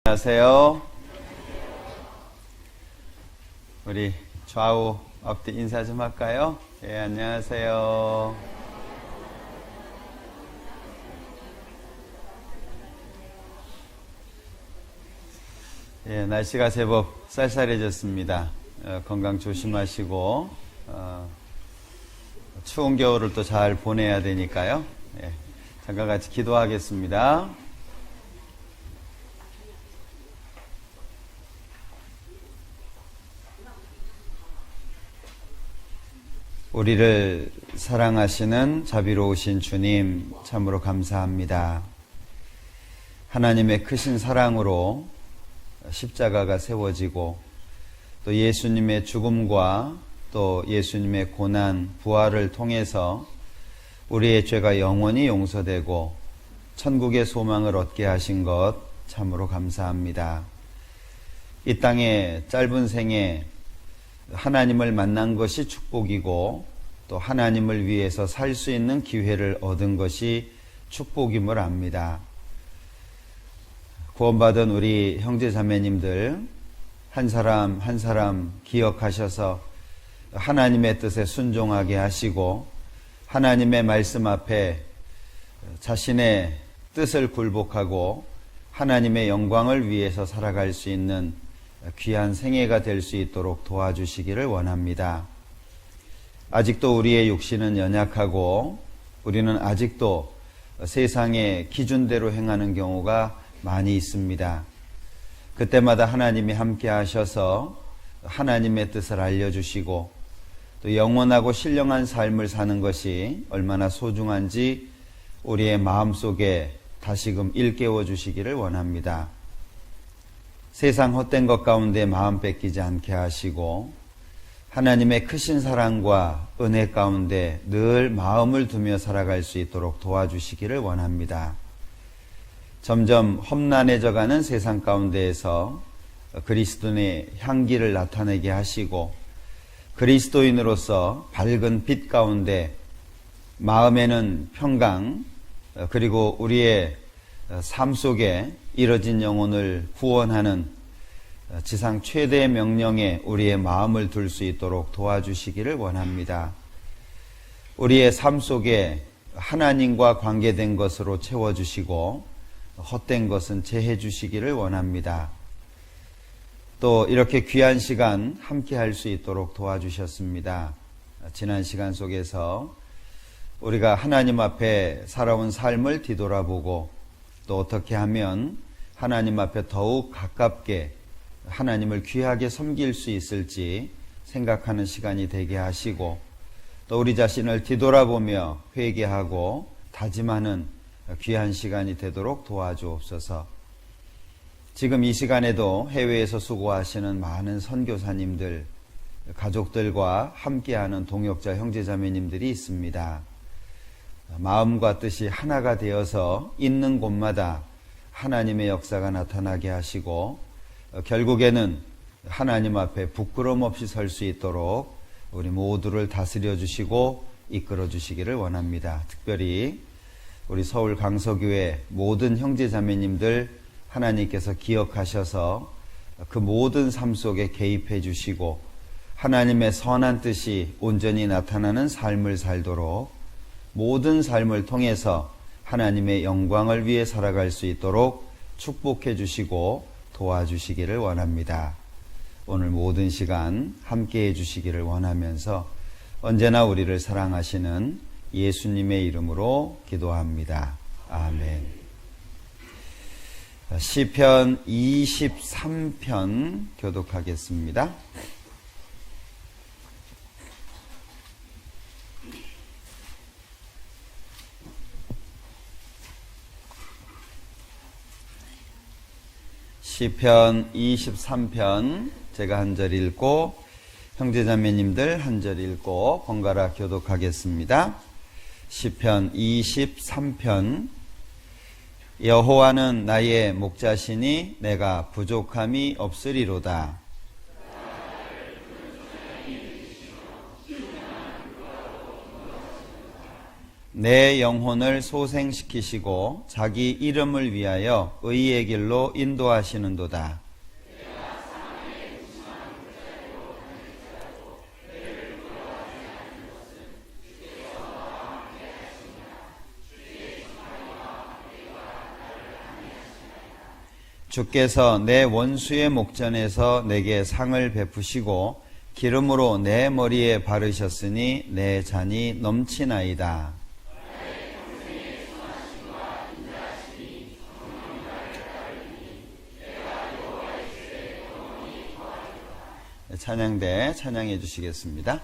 안녕하세요. 우리 좌우 앞뒤 인사 좀 할까요? 예, 안녕하세요. 예, 날씨가 제법 쌀쌀해졌습니다. 건강 조심하시고 추운 겨울을 또 잘 보내야 되니까요. 예, 잠깐 같이 기도하겠습니다. 우리를 사랑하시는 자비로우신 주님, 참으로 감사합니다. 하나님의 크신 사랑으로 십자가가 세워지고 또 예수님의 죽음과 또 예수님의 고난, 부활을 통해서 우리의 죄가 영원히 용서되고 천국의 소망을 얻게 하신 것 참으로 감사합니다. 이 땅의 짧은 생에 하나님을 만난 것이 축복이고 또 하나님을 위해서 살 수 있는 기회를 얻은 것이 축복임을 압니다. 구원받은 우리 형제 자매님들 한 사람 한 사람 기억하셔서 하나님의 뜻에 순종하게 하시고 하나님의 말씀 앞에 자신의 뜻을 굴복하고 하나님의 영광을 위해서 살아갈 수 있는 귀한 생애가 될 수 있도록 도와주시기를 원합니다. 아직도 우리의 육신은 연약하고 우리는 아직도 세상의 기준대로 행하는 경우가 많이 있습니다. 그때마다 하나님이 함께 하셔서 하나님의 뜻을 알려주시고 또 영원하고 신령한 삶을 사는 것이 얼마나 소중한지 우리의 마음속에 다시금 일깨워 주시기를 원합니다. 세상 헛된 것 가운데 마음 뺏기지 않게 하시고 하나님의 크신 사랑과 은혜 가운데 늘 마음을 두며 살아갈 수 있도록 도와주시기를 원합니다. 점점 험난해져가는 세상 가운데에서 그리스도인의 향기를 나타내게 하시고 그리스도인으로서 밝은 빛 가운데 마음에는 평강 그리고 우리의 삶 속에 이뤄진 영혼을 구원하는 지상 최대의 명령에 우리의 마음을 둘 수 있도록 도와주시기를 원합니다. 우리의 삶 속에 하나님과 관계된 것으로 채워주시고 헛된 것은 제해 주시기를 원합니다. 또 이렇게 귀한 시간 함께 할 수 있도록 도와주셨습니다. 지난 시간 속에서 우리가 하나님 앞에 살아온 삶을 뒤돌아보고 또 어떻게 하면 하나님 앞에 더욱 가깝게 하나님을 귀하게 섬길 수 있을지 생각하는 시간이 되게 하시고 또 우리 자신을 뒤돌아보며 회개하고 다짐하는 귀한 시간이 되도록 도와주옵소서. 지금 이 시간에도 해외에서 수고하시는 많은 선교사님들, 가족들과 함께하는 동역자 형제자매님들이 있습니다. 마음과 뜻이 하나가 되어서 있는 곳마다 하나님의 역사가 나타나게 하시고 결국에는 하나님 앞에 부끄럼 없이 설 수 있도록 우리 모두를 다스려 주시고 이끌어 주시기를 원합니다. 특별히 우리 서울 강서교회 모든 형제자매님들 하나님께서 기억하셔서 그 모든 삶 속에 개입해 주시고 하나님의 선한 뜻이 온전히 나타나는 삶을 살도록 모든 삶을 통해서 하나님의 영광을 위해 살아갈 수 있도록 축복해 주시고 도와주시기를 원합니다. 오늘 모든 시간 함께해 주시기를 원하면서 언제나 우리를 사랑하시는 예수님의 이름으로 기도합니다. 아멘. 시편 23편 교독하겠습니다. 시편 23편 제가 한 절 읽고 형제자매님들 한 절 읽고 번갈아 교독하겠습니다. 시편 23편 여호와는 나의 목자시니 내가 부족함이 없으리로다. 내 영혼을 소생시키시고 자기 이름을 위하여 의의 길로 인도하시는도다. 주께서 내 원수의 목전에서 내게 상을 베푸시고 기름으로 내 머리에 바르셨으니 내 잔이 넘치나이다. 찬양대 찬양해 주시겠습니다.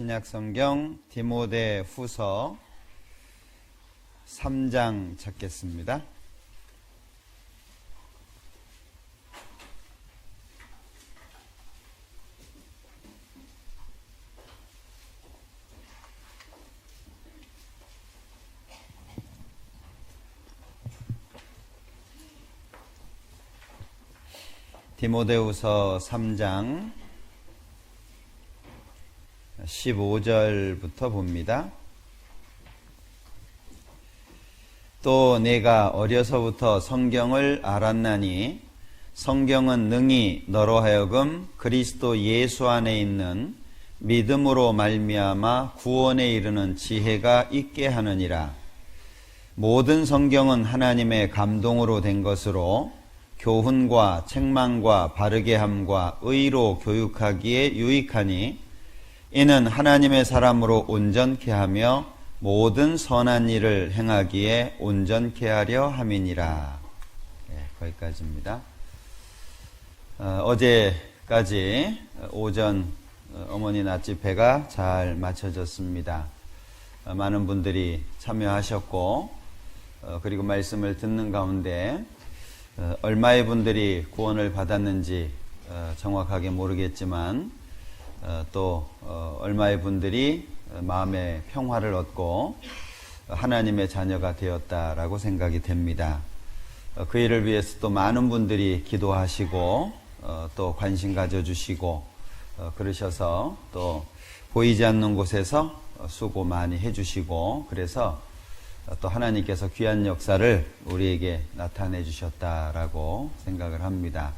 신약성경 디모데 후서 3장 찾겠습니다. 디모데후서 3장 15절부터 봅니다. 또 내가 어려서부터 성경을 알았나니 성경은 능히 너로 하여금 그리스도 예수 안에 있는 믿음으로 말미암아 구원에 이르는 지혜가 있게 하느니라. 모든 성경은 하나님의 감동으로 된 것으로 교훈과 책망과 바르게 함과 의로 교육하기에 유익하니 이는 하나님의 사람으로 온전케 하며 모든 선한 일을 행하기에 온전케 하려 함이니라. 거기까지입니다. 어제까지 오전 어머니 낮 집회가 잘 마쳐졌습니다. 많은 분들이 참여하셨고 그리고 말씀을 듣는 가운데 얼마의 분들이 구원을 받았는지 정확하게 모르겠지만 또 얼마의 분들이 마음의 평화를 얻고 하나님의 자녀가 되었다라고 생각이 됩니다. 그 일을 위해서 또 많은 분들이 기도하시고 또 관심 가져주시고 그러셔서 또 보이지 않는 곳에서 수고 많이 해주시고 그래서 또 하나님께서 귀한 역사를 우리에게 나타내 주셨다라고 생각을 합니다.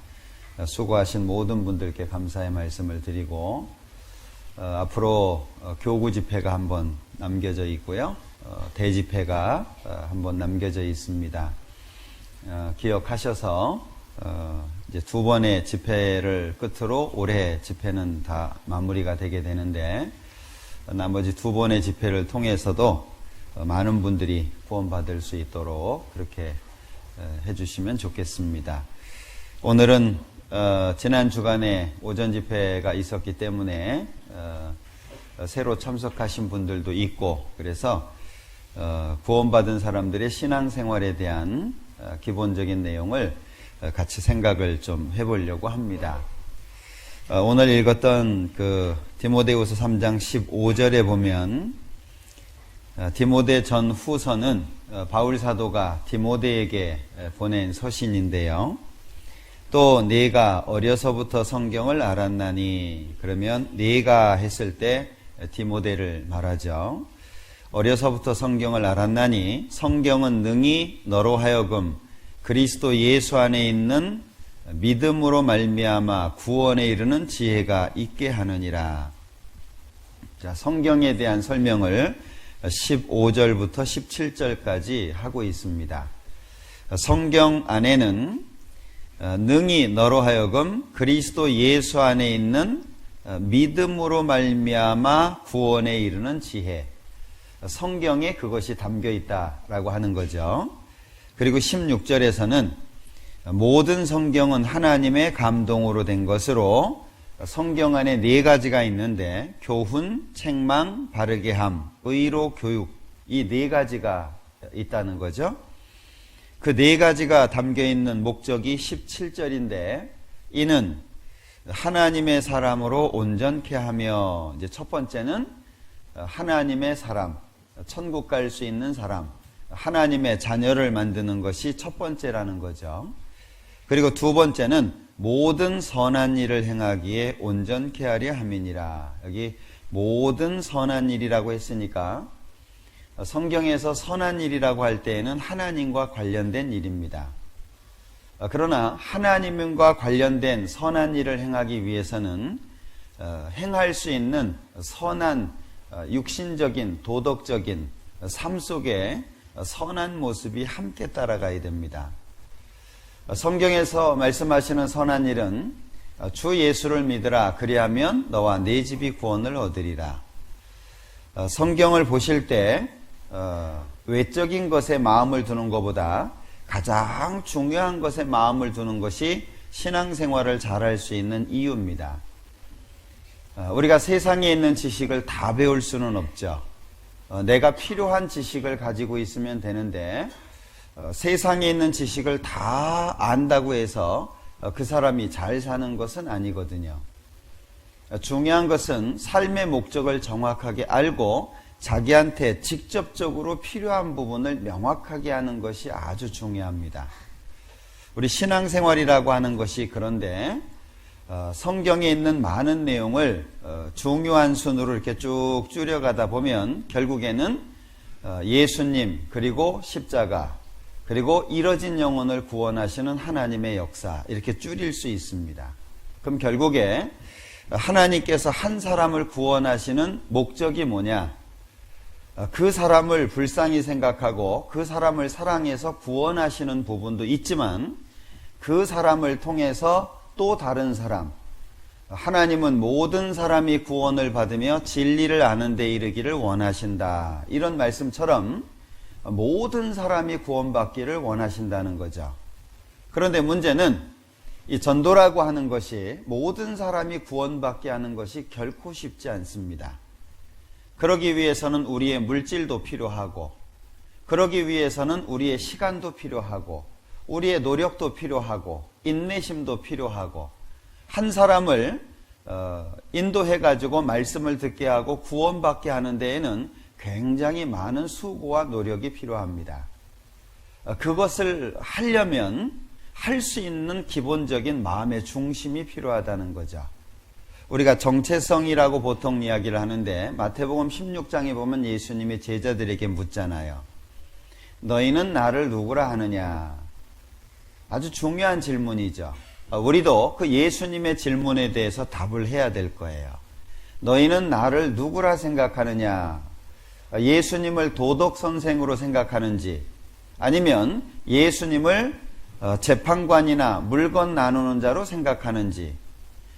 수고하신 모든 분들께 감사의 말씀을 드리고 앞으로 교구 집회가 한번 남겨져 있고요. 대집회가 한번 남겨져 있습니다. 기억하셔서 이제 두 번의 집회를 끝으로 올해 집회는 다 마무리가 되게 되는데 나머지 두 번의 집회를 통해서도 많은 분들이 구원받을 수 있도록 그렇게 해주시면 좋겠습니다. 오늘은 지난 주간에 오전 집회가 있었기 때문에 새로 참석하신 분들도 있고 그래서 구원받은 사람들의 신앙생활에 대한 기본적인 내용을 같이 생각을 좀 해보려고 합니다. 오늘 읽었던 그 디모데후서 3장 15절에 보면 디모데 전 후서는 바울 사도가 디모데에게 보낸 서신인데요. 또 네가 어려서부터 성경을 알았나니 그러면 네가 했을 때 디모데를 말하죠. 어려서부터 성경을 알았나니 성경은 능히 너로 하여금 그리스도 예수 안에 있는 믿음으로 말미암아 구원에 이르는 지혜가 있게 하느니라. 자, 성경에 대한 설명을 15절부터 17절까지 하고 있습니다. 성경 안에는 능히 너로 하여금 그리스도 예수 안에 있는 믿음으로 말미암아 구원에 이르는 지혜, 성경에 그것이 담겨 있다라고 하는 거죠. 그리고 16절에서는 모든 성경은 하나님의 감동으로 된 것으로 성경 안에 네 가지가 있는데 교훈, 책망, 바르게 함, 의로 교육, 이 네 가지가 있다는 거죠. 그 네 가지가 담겨 있는 목적이 17절인데 이는 하나님의 사람으로 온전케 하며, 이제 첫 번째는 하나님의 사람, 천국 갈 수 있는 사람, 하나님의 자녀를 만드는 것이 첫 번째라는 거죠. 그리고 두 번째는 모든 선한 일을 행하기에 온전케 하려 함이니라. 여기 모든 선한 일이라고 했으니까 성경에서 선한 일이라고 할 때에는 하나님과 관련된 일입니다. 그러나 하나님과 관련된 선한 일을 행하기 위해서는 행할 수 있는 선한 육신적인 도덕적인 삶 속에 선한 모습이 함께 따라가야 됩니다. 성경에서 말씀하시는 선한 일은 주 예수를 믿으라 그리하면 너와 네 집이 구원을 얻으리라. 성경을 보실 때 외적인 것에 마음을 두는 것보다 가장 중요한 것에 마음을 두는 것이 신앙생활을 잘할 수 있는 이유입니다. 우리가 세상에 있는 지식을 다 배울 수는 없죠. 내가 필요한 지식을 가지고 있으면 되는데 세상에 있는 지식을 다 안다고 해서 그 사람이 잘 사는 것은 아니거든요. 중요한 것은 삶의 목적을 정확하게 알고 자기한테 직접적으로 필요한 부분을 명확하게 하는 것이 아주 중요합니다. 우리 신앙생활이라고 하는 것이 그런데 성경에 있는 많은 내용을 중요한 순으로 이렇게 쭉 줄여가다 보면 결국에는 예수님 그리고 십자가 그리고 이뤄진 영혼을 구원하시는 하나님의 역사, 이렇게 줄일 수 있습니다. 그럼 결국에 하나님께서 한 사람을 구원하시는 목적이 뭐냐? 그 사람을 불쌍히 생각하고 그 사람을 사랑해서 구원하시는 부분도 있지만 그 사람을 통해서 또 다른 사람, 하나님은 모든 사람이 구원을 받으며 진리를 아는 데 이르기를 원하신다. 이런 말씀처럼 모든 사람이 구원받기를 원하신다는 거죠. 그런데 문제는 이 전도라고 하는 것이 모든 사람이 구원받게 하는 것이 결코 쉽지 않습니다. 그러기 위해서는 우리의 물질도 필요하고, 그러기 위해서는 우리의 시간도 필요하고, 우리의 노력도 필요하고, 인내심도 필요하고, 한 사람을 인도해가지고 말씀을 듣게 하고 구원받게 하는 데에는 굉장히 많은 수고와 노력이 필요합니다. 그것을 하려면 할 수 있는 기본적인 마음의 중심이 필요하다는 거죠. 우리가 정체성이라고 보통 이야기를 하는데 마태복음 16장에 보면 예수님이 제자들에게 묻잖아요. 너희는 나를 누구라 하느냐? 아주 중요한 질문이죠. 우리도 그 예수님의 질문에 대해서 답을 해야 될 거예요. 너희는 나를 누구라 생각하느냐? 예수님을 도덕 선생으로 생각하는지, 아니면 예수님을 재판관이나 물건 나누는 자로 생각하는지,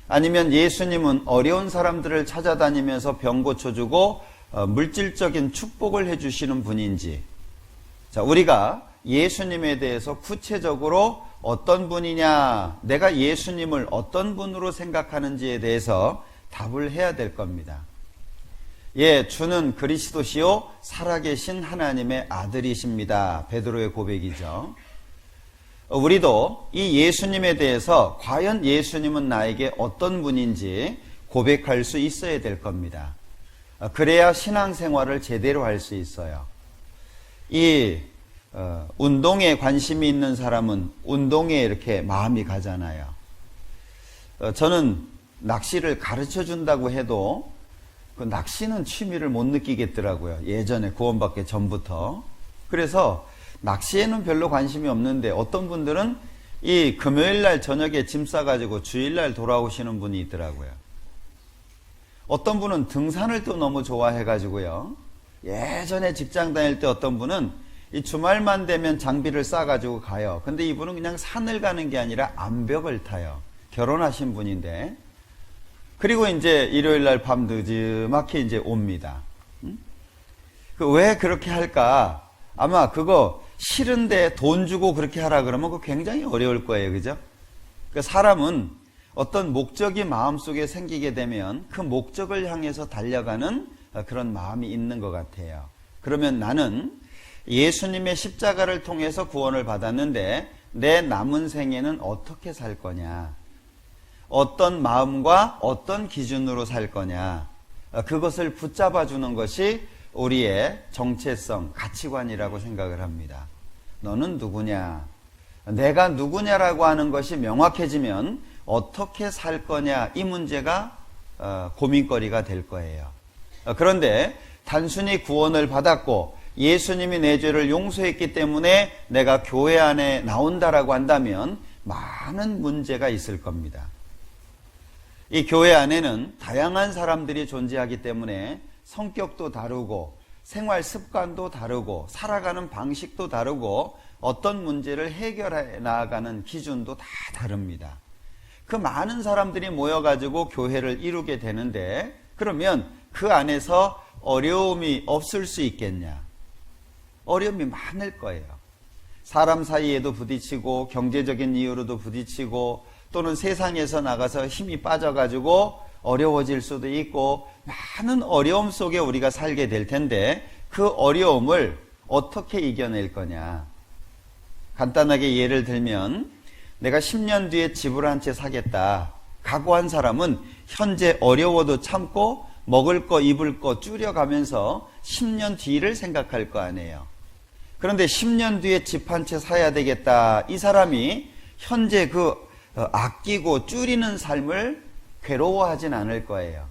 아니면 예수님은 어려운 사람들을 찾아다니면서 병 고쳐주고 물질적인 축복을 해주시는 분인지, 자, 우리가 예수님에 대해서 구체적으로 어떤 분이냐, 내가 예수님을 어떤 분으로 생각하는지에 대해서 답을 해야 될 겁니다. 예, 주는 그리스도시요 살아계신 하나님의 아들이십니다. 베드로의 고백이죠. 우리도 이 예수님에 대해서 과연 예수님은 나에게 어떤 분인지 고백할 수 있어야 될 겁니다. 그래야 신앙생활을 제대로 할 수 있어요. 이 운동에 관심이 있는 사람은 운동에 이렇게 마음이 가잖아요. 저는 낚시를 가르쳐 준다고 해도 그 낚시는 취미를 못 느끼겠더라고요. 예전에 구원받기 전부터. 그래서 낚시에는 별로 관심이 없는데 어떤 분들은 이 금요일날 저녁에 짐 싸가지고 주일날 돌아오시는 분이 있더라고요. 어떤 분은 등산을 또 너무 좋아해가지고요. 예전에 직장 다닐 때 어떤 분은 이 주말만 되면 장비를 싸가지고 가요. 근데 이분은 그냥 산을 가는 게 아니라 암벽을 타요. 결혼하신 분인데. 그리고 이제 일요일날 밤 늦지막히 이제 옵니다. 왜 그렇게 할까? 아마 그거 싫은데 돈 주고 그렇게 하라 그러면 그거 굉장히 어려울 거예요. 그죠? 그러니까 사람은 어떤 목적이 마음속에 생기게 되면 그 목적을 향해서 달려가는 그런 마음이 있는 것 같아요. 그러면 나는 예수님의 십자가를 통해서 구원을 받았는데 내 남은 생에는 어떻게 살 거냐? 어떤 마음과 어떤 기준으로 살 거냐? 그것을 붙잡아 주는 것이 우리의 정체성, 가치관이라고 생각을 합니다. 너는 누구냐? 내가 누구냐라고 하는 것이 명확해지면 어떻게 살 거냐? 이 문제가 고민거리가 될 거예요. 그런데 단순히 구원을 받았고 예수님이 내 죄를 용서했기 때문에 내가 교회 안에 나온다라고 한다면 많은 문제가 있을 겁니다. 이 교회 안에는 다양한 사람들이 존재하기 때문에 성격도 다르고 생활 습관도 다르고 살아가는 방식도 다르고 어떤 문제를 해결해 나아가는 기준도 다 다릅니다. 그 많은 사람들이 모여가지고 교회를 이루게 되는데 그러면 그 안에서 어려움이 없을 수 있겠냐? 어려움이 많을 거예요. 사람 사이에도 부딪히고 경제적인 이유로도 부딪히고 또는 세상에서 나가서 힘이 빠져가지고 어려워질 수도 있고 많은 어려움 속에 우리가 살게 될 텐데 그 어려움을 어떻게 이겨낼 거냐. 간단하게 예를 들면 내가 10년 뒤에 집을 한 채 사겠다. 각오한 사람은 현재 어려워도 참고 먹을 거 입을 거 줄여가면서 10년 뒤를 생각할 거 아니에요. 그런데 10년 뒤에 집 한 채 사야 되겠다. 이 사람이 현재 그 아끼고 줄이는 삶을 괴로워하진 않을 거예요.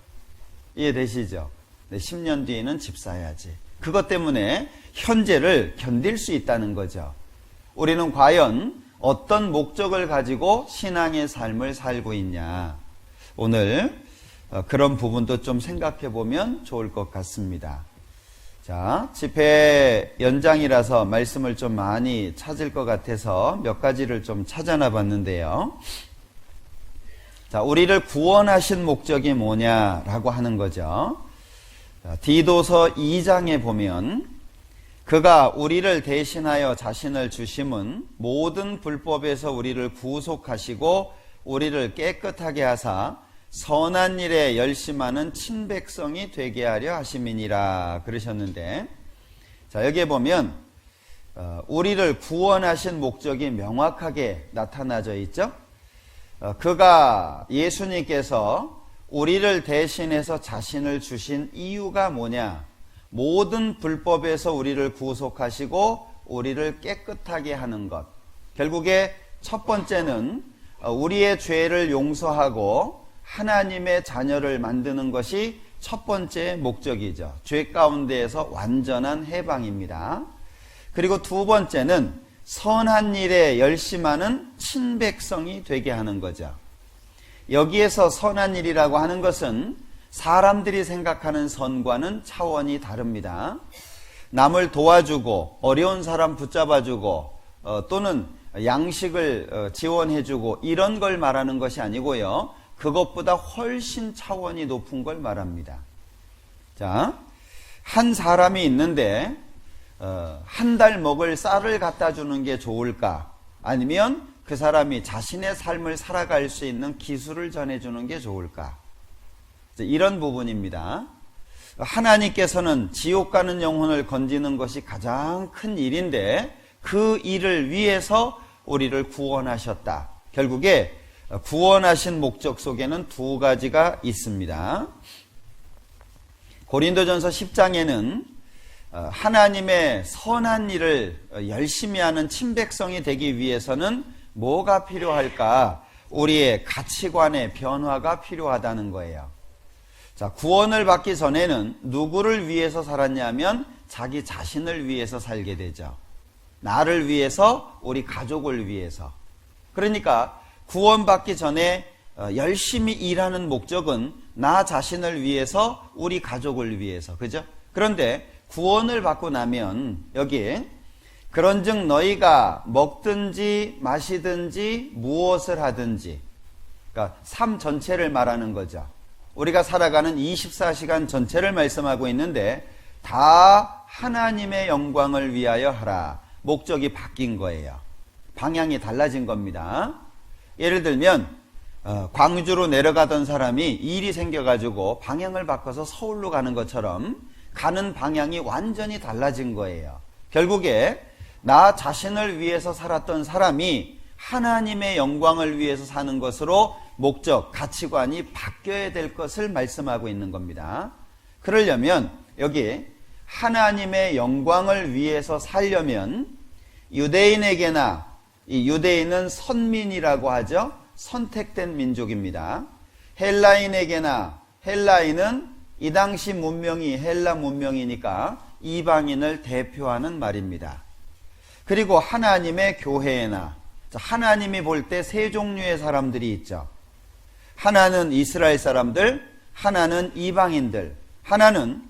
이해되시죠? 10년 뒤에는 집 사야지. 그것 때문에 현재를 견딜 수 있다는 거죠. 우리는 과연 어떤 목적을 가지고 신앙의 삶을 살고 있냐. 오늘 그런 부분도 좀 생각해 보면 좋을 것 같습니다. 자, 집회 연장이라서 말씀을 좀 많이 찾을 것 같아서 몇 가지를 좀 찾아나 봤는데요. 자, 우리를 구원하신 목적이 뭐냐라고 하는 거죠. 자, 디도서 2장에 보면 그가 우리를 대신하여 자신을 주심은 모든 불법에서 우리를 구속하시고 우리를 깨끗하게 하사 선한 일에 열심하는 친백성이 되게 하려 하심이니라 그러셨는데, 자, 여기에 보면 우리를 구원하신 목적이 명확하게 나타나져 있죠. 그가 예수님께서 우리를 대신해서 자신을 주신 이유가 뭐냐? 모든 불법에서 우리를 구속하시고 우리를 깨끗하게 하는 것. 결국에 첫 번째는 우리의 죄를 용서하고 하나님의 자녀를 만드는 것이 첫 번째 목적이죠. 죄 가운데에서 완전한 해방입니다. 그리고 두 번째는 선한 일에 열심하는 친백성이 되게 하는 거죠. 여기에서 선한 일이라고 하는 것은 사람들이 생각하는 선과는 차원이 다릅니다. 남을 도와주고 어려운 사람 붙잡아주고 또는 양식을 지원해주고 이런 걸 말하는 것이 아니고요. 그것보다 훨씬 차원이 높은 걸 말합니다. 자, 한 사람이 있는데 한 달 먹을 쌀을 갖다 주는 게 좋을까? 아니면 그 사람이 자신의 삶을 살아갈 수 있는 기술을 전해주는 게 좋을까? 이런 부분입니다. 하나님께서는 지옥 가는 영혼을 건지는 것이 가장 큰 일인데 그 일을 위해서 우리를 구원하셨다. 결국에 구원하신 목적 속에는 두 가지가 있습니다. 고린도전서 10장에는 하나님의 선한 일을 열심히 하는 친백성이 되기 위해서는 뭐가 필요할까? 우리의 가치관의 변화가 필요하다는 거예요. 자, 구원을 받기 전에는 누구를 위해서 살았냐면 자기 자신을 위해서 살게 되죠. 나를 위해서, 우리 가족을 위해서. 그러니까 구원받기 전에 열심히 일하는 목적은 나 자신을 위해서, 우리 가족을 위해서. 그죠? 그런데 구원을 받고 나면 여기에 그런즉 너희가 먹든지 마시든지 무엇을 하든지, 그러니까 삶 전체를 말하는 거죠. 우리가 살아가는 24시간 전체를 말씀하고 있는데 다 하나님의 영광을 위하여 하라. 목적이 바뀐 거예요. 방향이 달라진 겁니다. 예를 들면 광주로 내려가던 사람이 일이 생겨가지고 방향을 바꿔서 서울로 가는 것처럼 가는 방향이 완전히 달라진 거예요. 결국에 나 자신을 위해서 살았던 사람이 하나님의 영광을 위해서 사는 것으로 목적, 가치관이 바뀌어야 될 것을 말씀하고 있는 겁니다. 그러려면 여기 하나님의 영광을 위해서 살려면 유대인에게나, 이 유대인은 선민이라고 하죠. 선택된 민족입니다. 헬라인에게나, 헬라인은 이 당시 문명이 헬라 문명이니까 이방인을 대표하는 말입니다. 그리고 하나님의 교회에나, 하나님이 볼 때 세 종류의 사람들이 있죠. 하나는 이스라엘 사람들, 하나는 이방인들, 하나는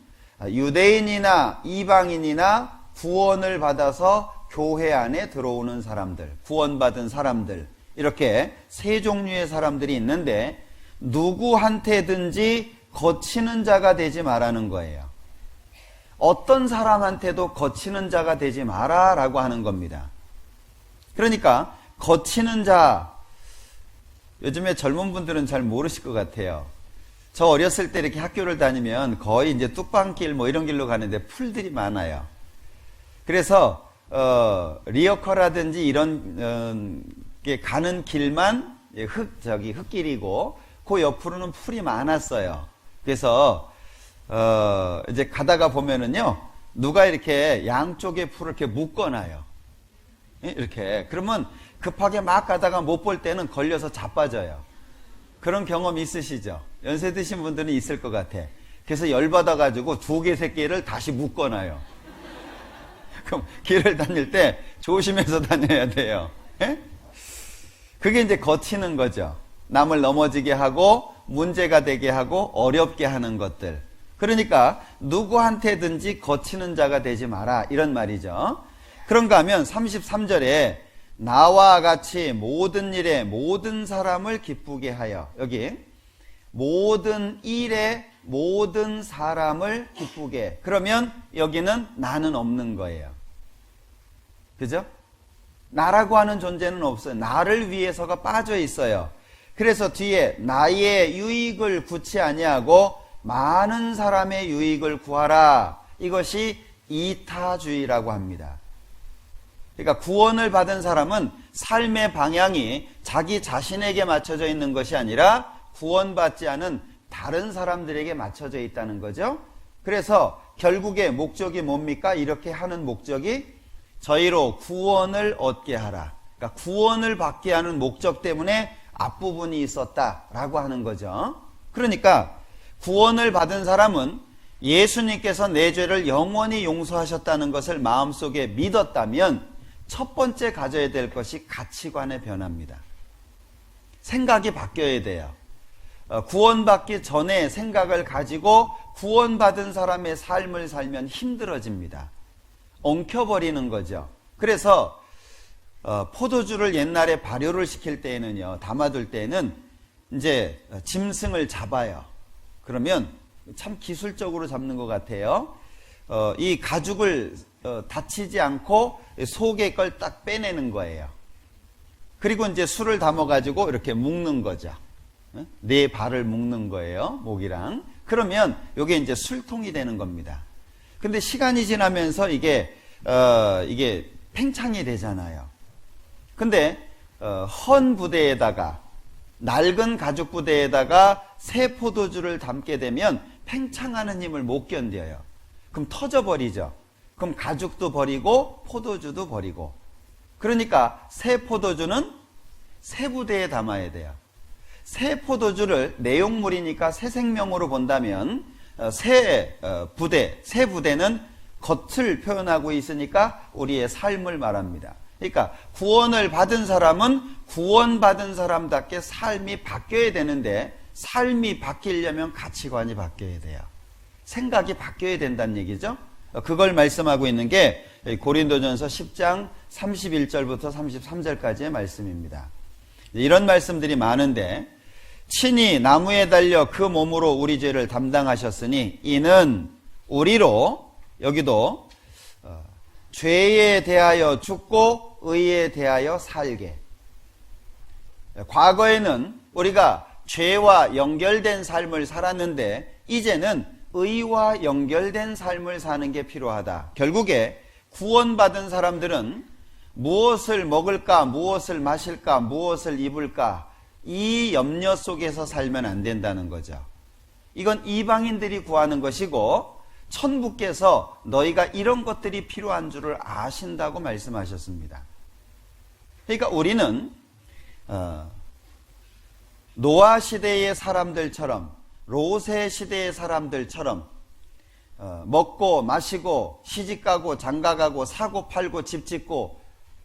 유대인이나 이방인이나 구원을 받아서 교회 안에 들어오는 사람들, 구원받은 사람들, 이렇게 세 종류의 사람들이 있는데 누구한테든지 거치는 자가 되지 말라는 거예요. 어떤 사람한테도 거치는 자가 되지 마라라고 하는 겁니다. 그러니까 거치는 자, 요즘에 젊은 분들은 잘 모르실 것 같아요. 저 어렸을 때 이렇게 학교를 다니면 거의 이제 뚝방길 뭐 이런 길로 가는데 풀들이 많아요. 그래서 리어커라든지 이런 게 가는 길만 흙길이고 그 옆으로는 풀이 많았어요. 그래서 이제 가다가 보면은요, 누가 이렇게 양쪽에 풀을 이렇게 묶어놔요. 이렇게. 그러면 급하게 막 가다가 못 볼 때는 걸려서 자빠져요. 그런 경험 있으시죠? 연세 드신 분들은 있을 것 같아. 그래서 열받아가지고 2개, 3개를 다시 묶어놔요. 그럼 길을 다닐 때 조심해서 다녀야 돼요. 예? 그게 이제 거치는 거죠. 남을 넘어지게 하고 문제가 되게 하고 어렵게 하는 것들. 그러니까 누구한테든지 거치는 자가 되지 마라 이런 말이죠. 그런가 하면 33절에 나와 같이 모든 일에 모든 사람을 기쁘게 하여, 여기 모든 일에 모든 사람을 기쁘게, 그러면 여기는 나는 없는 거예요. 그죠? 나라고 하는 존재는 없어요. 나를 위해서가 빠져 있어요. 그래서 뒤에 나의 유익을 구치 아니하고 많은 사람의 유익을 구하라. 이것이 이타주의라고 합니다. 그러니까 구원을 받은 사람은 삶의 방향이 자기 자신에게 맞춰져 있는 것이 아니라 구원받지 않은 다른 사람들에게 맞춰져 있다는 거죠. 그래서 결국에 목적이 뭡니까? 이렇게 하는 목적이 저희로 구원을 얻게 하라. 그러니까 구원을 받게 하는 목적 때문에 앞부분이 있었다라고 하는 거죠. 그러니까 구원을 받은 사람은 예수님께서 내 죄를 영원히 용서하셨다는 것을 마음속에 믿었다면 첫 번째 가져야 될 것이 가치관의 변화입니다. 생각이 바뀌어야 돼요. 구원받기 전에 생각을 가지고 구원받은 사람의 삶을 살면 힘들어집니다. 엉켜버리는 거죠. 그래서 포도주를 옛날에 발효를 시킬 때에는요, 담아둘 때에는 이제 짐승을 잡아요. 그러면 참 기술적으로 잡는 것 같아요. 이 가죽을 다치지 않고 속에 걸 딱 빼내는 거예요. 그리고 이제 술을 담아가지고 이렇게 묶는 거죠. 네 발을 묶는 거예요, 목이랑. 그러면 이게 이제 술통이 되는 겁니다. 근데 시간이 지나면서 이게 팽창이 되잖아요. 근데 헌 부대에다가, 낡은 가죽 부대에다가 새 포도주를 담게 되면 팽창하는 힘을 못 견뎌요. 그럼 터져버리죠. 그럼 가죽도 버리고 포도주도 버리고. 그러니까 새 포도주는 새 부대에 담아야 돼요. 새 포도주를 내용물이니까 새 생명으로 본다면 새 부대는 겉을 표현하고 있으니까 우리의 삶을 말합니다. 그러니까 구원을 받은 사람은 구원받은 사람답게 삶이 바뀌어야 되는데, 삶이 바뀌려면 가치관이 바뀌어야 돼요. 생각이 바뀌어야 된다는 얘기죠. 그걸 말씀하고 있는 게 고린도전서 10장 31절부터 33절까지의 말씀입니다. 이런 말씀들이 많은데, 친히 나무에 달려 그 몸으로 우리 죄를 담당하셨으니 이는 우리로, 여기도 죄에 대하여 죽고 의에 대하여 살게. 과거에는 우리가 죄와 연결된 삶을 살았는데 이제는 의와 연결된 삶을 사는 게 필요하다. 결국에 구원받은 사람들은 무엇을 먹을까, 무엇을 마실까, 무엇을 입을까, 이 염려 속에서 살면 안 된다는 거죠. 이건 이방인들이 구하는 것이고 천부께서 너희가 이런 것들이 필요한 줄을 아신다고 말씀하셨습니다. 그러니까 우리는 노아 시대의 사람들처럼, 롯의 시대의 사람들처럼 먹고 마시고 시집가고 장가가고 사고 팔고 집 짓고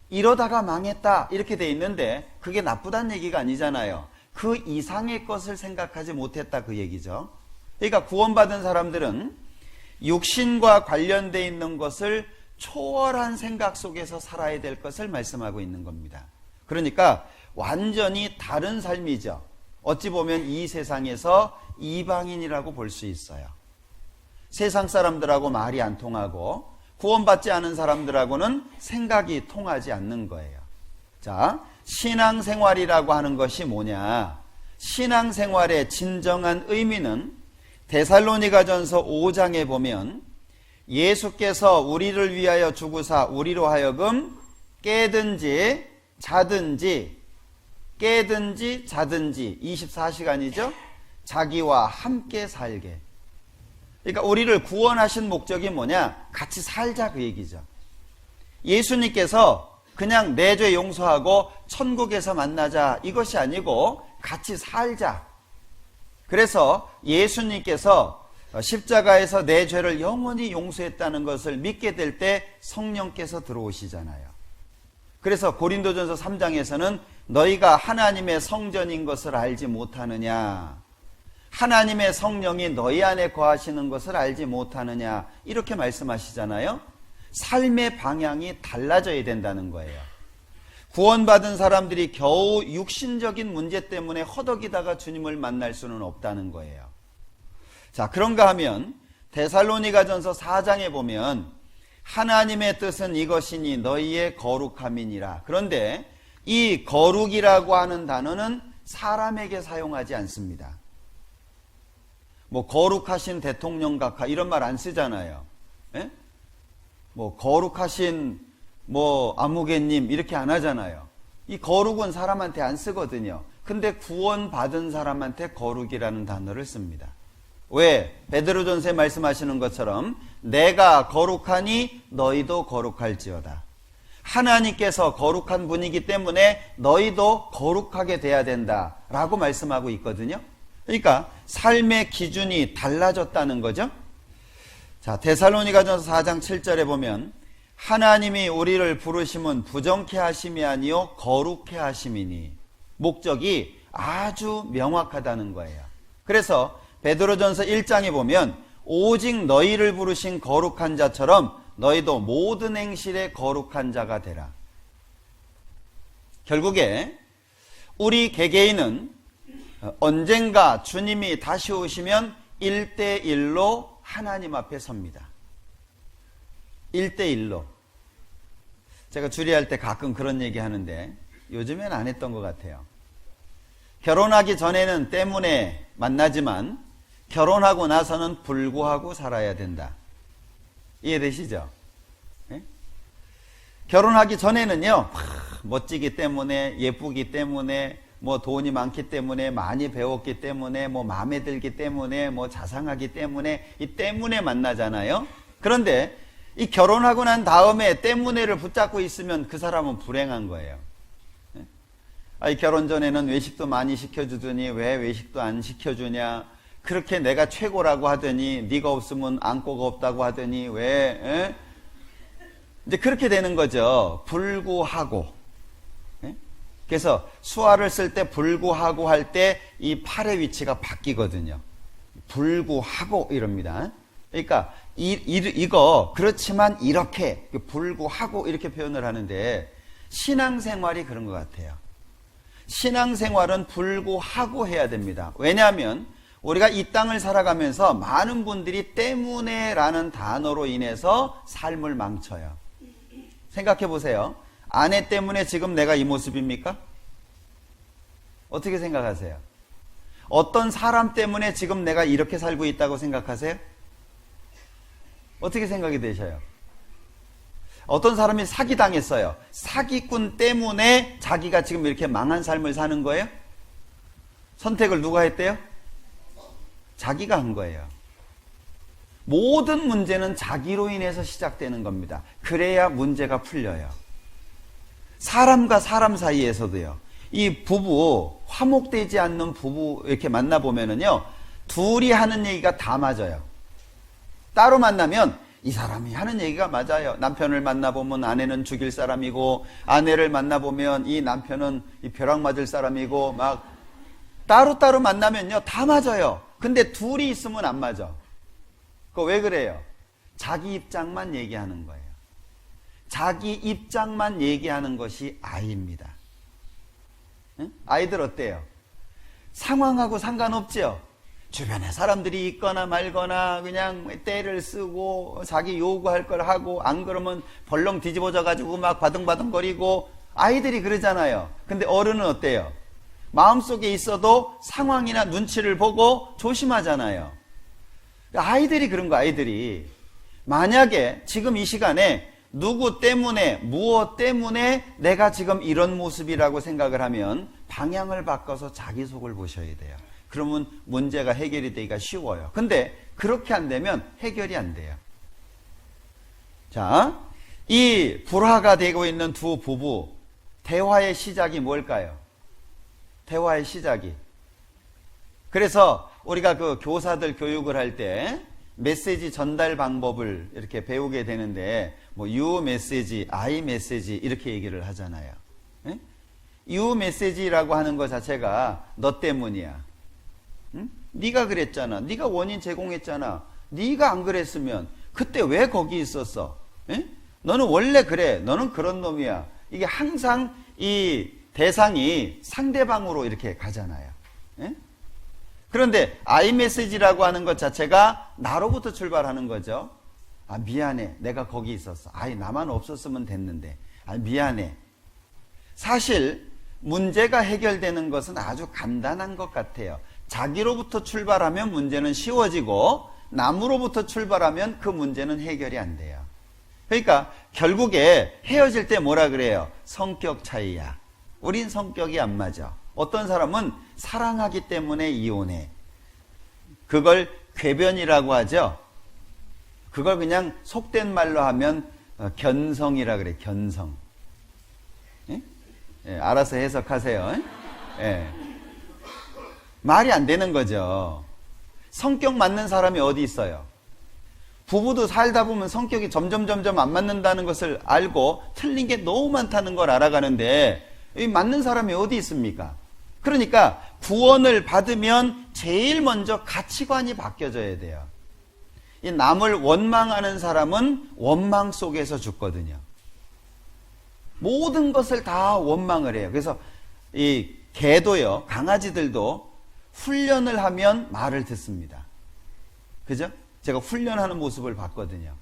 이러다가 망했다 이렇게 돼 있는데 그게 나쁘다는 얘기가 아니잖아요. 그 이상의 것을 생각하지 못했다 그 얘기죠. 그러니까 구원받은 사람들은 육신과 관련되어 있는 것을 초월한 생각 속에서 살아야 될 것을 말씀하고 있는 겁니다. 그러니까 완전히 다른 삶이죠. 어찌 보면 이 세상에서 이방인이라고 볼 수 있어요. 세상 사람들하고 말이 안 통하고 구원받지 않은 사람들하고는 생각이 통하지 않는 거예요. 자, 신앙생활이라고 하는 것이 뭐냐? 신앙생활의 진정한 의미는 데살로니가전서 5장에 보면 예수께서 우리를 위하여 죽으사 우리로 하여금 깨든지 자든지 24시간이죠. 자기와 함께 살게. 그러니까 우리를 구원하신 목적이 뭐냐? 같이 살자 그 얘기죠. 예수님께서 그냥 내 죄 용서하고 천국에서 만나자 이것이 아니고 같이 살자. 그래서 예수님께서 십자가에서 내 죄를 영원히 용서했다는 것을 믿게 될 때 성령께서 들어오시잖아요. 그래서 고린도전서 3장에서는 너희가 하나님의 성전인 것을 알지 못하느냐, 하나님의 성령이 너희 안에 거하시는 것을 알지 못하느냐, 이렇게 말씀하시잖아요. 삶의 방향이 달라져야 된다는 거예요. 구원받은 사람들이 겨우 육신적인 문제 때문에 허덕이다가 주님을 만날 수는 없다는 거예요. 자, 그런가 하면 데살로니가전서 4장에 보면 하나님의 뜻은 이것이니 너희의 거룩함이니라. 그런데 이 거룩이라고 하는 단어는 사람에게 사용하지 않습니다. 뭐 거룩하신 대통령 각하 이런 말 안 쓰잖아요. 예? 뭐 거룩하신 뭐 아무개님 이렇게 안 하잖아요. 이 거룩은 사람한테 안 쓰거든요. 근데 구원받은 사람한테 거룩이라는 단어를 씁니다. 왜? 베드로전서에 말씀하시는 것처럼 내가 거룩하니 너희도 거룩할지어다. 하나님께서 거룩한 분이기 때문에 너희도 거룩하게 돼야 된다라고 말씀하고 있거든요. 그러니까 삶의 기준이 달라졌다는 거죠. 자, 데살로니가전서 4장 7절에 보면 하나님이 우리를 부르심은 부정케 하심이 아니요 거룩케 하심이니, 목적이 아주 명확하다는 거예요. 그래서 베드로전서 1장에 보면 오직 너희를 부르신 거룩한 자처럼 너희도 모든 행실에 거룩한 자가 되라. 결국에 우리 개개인은 언젠가 주님이 다시 오시면 1대1로 하나님 앞에 섭니다. 1대1로. 제가 주례할 때 가끔 그런 얘기 하는데 요즘엔 안 했던 것 같아요. 결혼하기 전에는 때문에 만나지만 결혼하고 나서는 불구하고 살아야 된다. 이해되시죠? 네? 결혼하기 전에는요, 멋지기 때문에, 예쁘기 때문에, 뭐 돈이 많기 때문에, 많이 배웠기 때문에, 뭐 마음에 들기 때문에, 뭐 자상하기 때문에, 이 때문에 만나잖아요. 그런데 이 결혼하고 난 다음에 때문에를 붙잡고 있으면 그 사람은 불행한 거예요. 네? 아이, 결혼 전에는 외식도 많이 시켜주더니 왜 외식도 안 시켜주냐? 그렇게 내가 최고라고 하더니 네가 없으면 안고가 없다고 하더니 왜? 에? 이제 그렇게 되는 거죠. 불구하고. 에? 그래서 수화를 쓸 때 불구하고 할 때 이 팔의 위치가 바뀌거든요. 불구하고 이럽니다. 그러니까 이거 그렇지만 이렇게 불구하고 이렇게 표현을 하는데 신앙생활이 그런 것 같아요. 신앙생활은 불구하고 해야 됩니다. 왜냐하면 우리가 이 땅을 살아가면서 많은 분들이 때문에 라는 단어로 인해서 삶을 망쳐요. 생각해 보세요. 아내 때문에 지금 내가 이 모습입니까? 어떻게 생각하세요? 어떤 사람 때문에 지금 내가 이렇게 살고 있다고 생각하세요? 어떻게 생각이 되셔요? 어떤 사람이 사기당했어요. 사기꾼 때문에 자기가 지금 이렇게 망한 삶을 사는 거예요? 선택을 누가 했대요? 자기가 한 거예요. 모든 문제는 자기로 인해서 시작되는 겁니다. 그래야 문제가 풀려요. 사람과 사람 사이에서도요. 이 부부, 화목되지 않는 부부 이렇게 만나보면은요, 둘이 하는 얘기가 다 맞아요. 따로 만나면 이 사람이 하는 얘기가 맞아요. 남편을 만나보면 아내는 죽일 사람이고, 아내를 만나보면 이 남편은 이 벼락 맞을 사람이고, 막 따로따로 만나면요, 다 맞아요. 근데 둘이 있으면 안 맞아. 그거 왜 그래요? 자기 입장만 얘기하는 거예요. 자기 입장만 얘기하는 것이 아이입니다. 응? 아이들 어때요? 상황하고 상관없죠? 주변에 사람들이 있거나 말거나 그냥 떼를 쓰고 자기 요구할 걸 하고 안 그러면 벌렁 뒤집어져 가지고 막 바둥바둥거리고 아이들이 그러잖아요. 근데 어른은 어때요? 마음속에 있어도 상황이나 눈치를 보고 조심하잖아요. 아이들이 그런 거, 아이들이. 만약에 지금 이 시간에 누구 때문에, 무엇 때문에 내가 지금 이런 모습이라고 생각을 하면 방향을 바꿔서 자기 속을 보셔야 돼요. 그러면 문제가 해결이 되기가 쉬워요. 근데 그렇게 안 되면 해결이 안 돼요. 자, 이 불화가 되고 있는 두 부부, 대화의 시작이 뭘까요? 대화의 시작이. 그래서 우리가 그 교사들 교육을 할 때 메시지 전달 방법을 이렇게 배우게 되는데 뭐 you 메시지, I 메시지 이렇게 얘기를 하잖아요. 예? you 메시지라고 하는 것 자체가 너 때문이야. 응? 네가 그랬잖아. 네가 원인 제공했잖아. 네가 안 그랬으면 그때 왜 거기 있었어? 예? 너는 원래 그래. 너는 그런 놈이야. 이게 항상 이 대상이 상대방으로 이렇게 가잖아요. 예? 그런데 I 메시지라고 하는 것 자체가 나로부터 출발하는 거죠. 아, 미안해. 내가 거기 있었어. 아이, 나만 없었으면 됐는데. 아, 미안해. 사실 문제가 해결되는 것은 아주 간단한 것 같아요. 자기로부터 출발하면 문제는 쉬워지고 남으로부터 출발하면 그 문제는 해결이 안 돼요. 그러니까 결국에 헤어질 때 뭐라 그래요? 성격 차이야. 우린 성격이 안 맞아. 어떤 사람은 사랑하기 때문에 이혼해. 그걸 궤변이라고 하죠. 그걸 그냥 속된 말로 하면 견성이라 그래. 견성. 예? 예, 알아서 해석하세요. 예. 말이 안 되는 거죠. 성격 맞는 사람이 어디 있어요? 부부도 살다 보면 성격이 점점 안 맞는다는 것을 알고 틀린 게 너무 많다는 걸 알아가는데 이 맞는 사람이 어디 있습니까? 그러니까 구원을 받으면 제일 먼저 가치관이 바뀌어져야 돼요. 이 남을 원망하는 사람은 원망 속에서 죽거든요. 모든 것을 다 원망을 해요. 그래서 이 개도요, 강아지들도 훈련을 하면 말을 듣습니다. 그죠? 제가 훈련하는 모습을 봤거든요.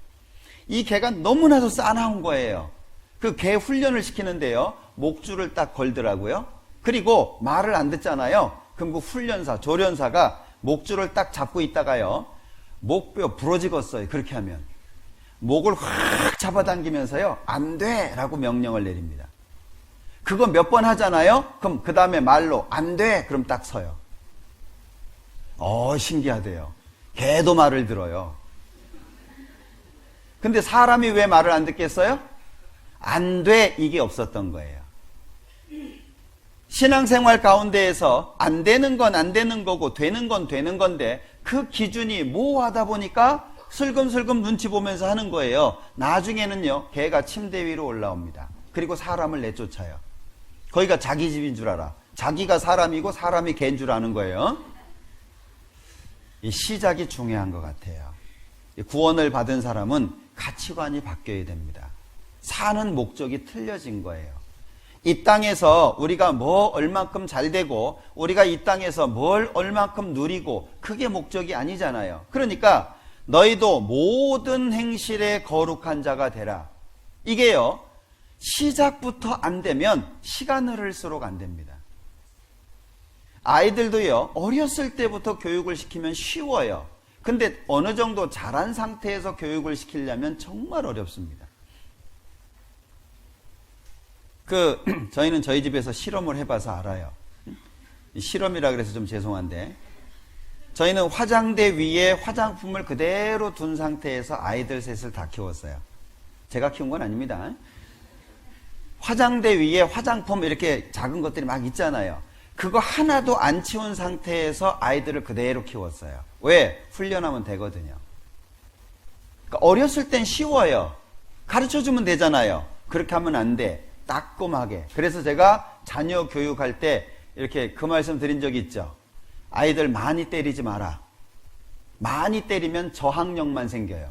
이 개가 너무나도 싸나운 거예요. 그 개 훈련을 시키는데요, 목줄을 딱 걸더라고요. 그리고 말을 안 듣잖아요. 그럼 그 훈련사, 조련사가 목줄을 딱 잡고 있다가요, 목뼈 부러지겠어요. 그렇게 하면 목을 확 잡아당기면서요, 안 돼! 라고 명령을 내립니다. 그거 몇 번 하잖아요. 그럼 그 다음에 말로 안 돼! 그럼 딱 서요. 신기하대요. 개도 말을 들어요. 근데 사람이 왜 말을 안 듣겠어요? 안 돼! 이게 없었던 거예요. 신앙생활 가운데에서 안 되는 건 안 되는 거고 되는 건 되는 건데 그 기준이 모호하다 보니까 슬금슬금 눈치 보면서 하는 거예요. 나중에는요, 개가 침대 위로 올라옵니다. 그리고 사람을 내쫓아요. 거기가 자기 집인 줄 알아. 자기가 사람이고 사람이 개인 줄 아는 거예요. 이 시작이 중요한 것 같아요. 구원을 받은 사람은 가치관이 바뀌어야 됩니다. 사는 목적이 틀려진 거예요. 이 땅에서 우리가 뭐 얼만큼 잘 되고 우리가 이 땅에서 뭘 얼만큼 누리고 그게 목적이 아니잖아요. 그러니까 너희도 모든 행실에 거룩한 자가 되라. 이게요, 시작부터 안 되면 시간 흐를수록 안 됩니다. 아이들도요, 어렸을 때부터 교육을 시키면 쉬워요. 근데 어느 정도 자란 상태에서 교육을 시키려면 정말 어렵습니다. 저희는 저희 집에서 실험을 해봐서 알아요. 실험이라 그래서 좀 죄송한데, 저희는 화장대 위에 화장품을 그대로 둔 상태에서 아이들 셋을 다 키웠어요. 제가 키운 건 아닙니다. 화장대 위에 화장품 이렇게 작은 것들이 막 있잖아요. 그거 하나도 안 치운 상태에서 아이들을 그대로 키웠어요. 왜? 훈련하면 되거든요. 그러니까 어렸을 땐 쉬워요. 가르쳐주면 되잖아요. 그렇게 하면 안 돼. 따끔하게. 그래서 제가 자녀 교육할 때 이렇게 그 말씀 드린 적이 있죠. 아이들 많이 때리지 마라. 많이 때리면 저항력만 생겨요.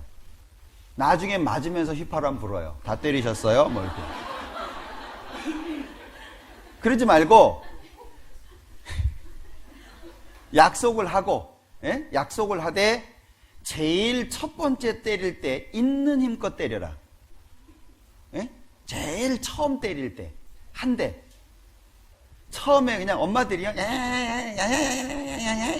나중에 맞으면서 휘파람 불어요. 다 때리셨어요? 뭐 이렇게. 그러지 말고 약속을 하고, 예? 약속을 하되 제일 첫 번째 때릴 때 있는 힘껏 때려라. 예? 제일 처음 때릴 때 한 대. 처음에 그냥 엄마들이요,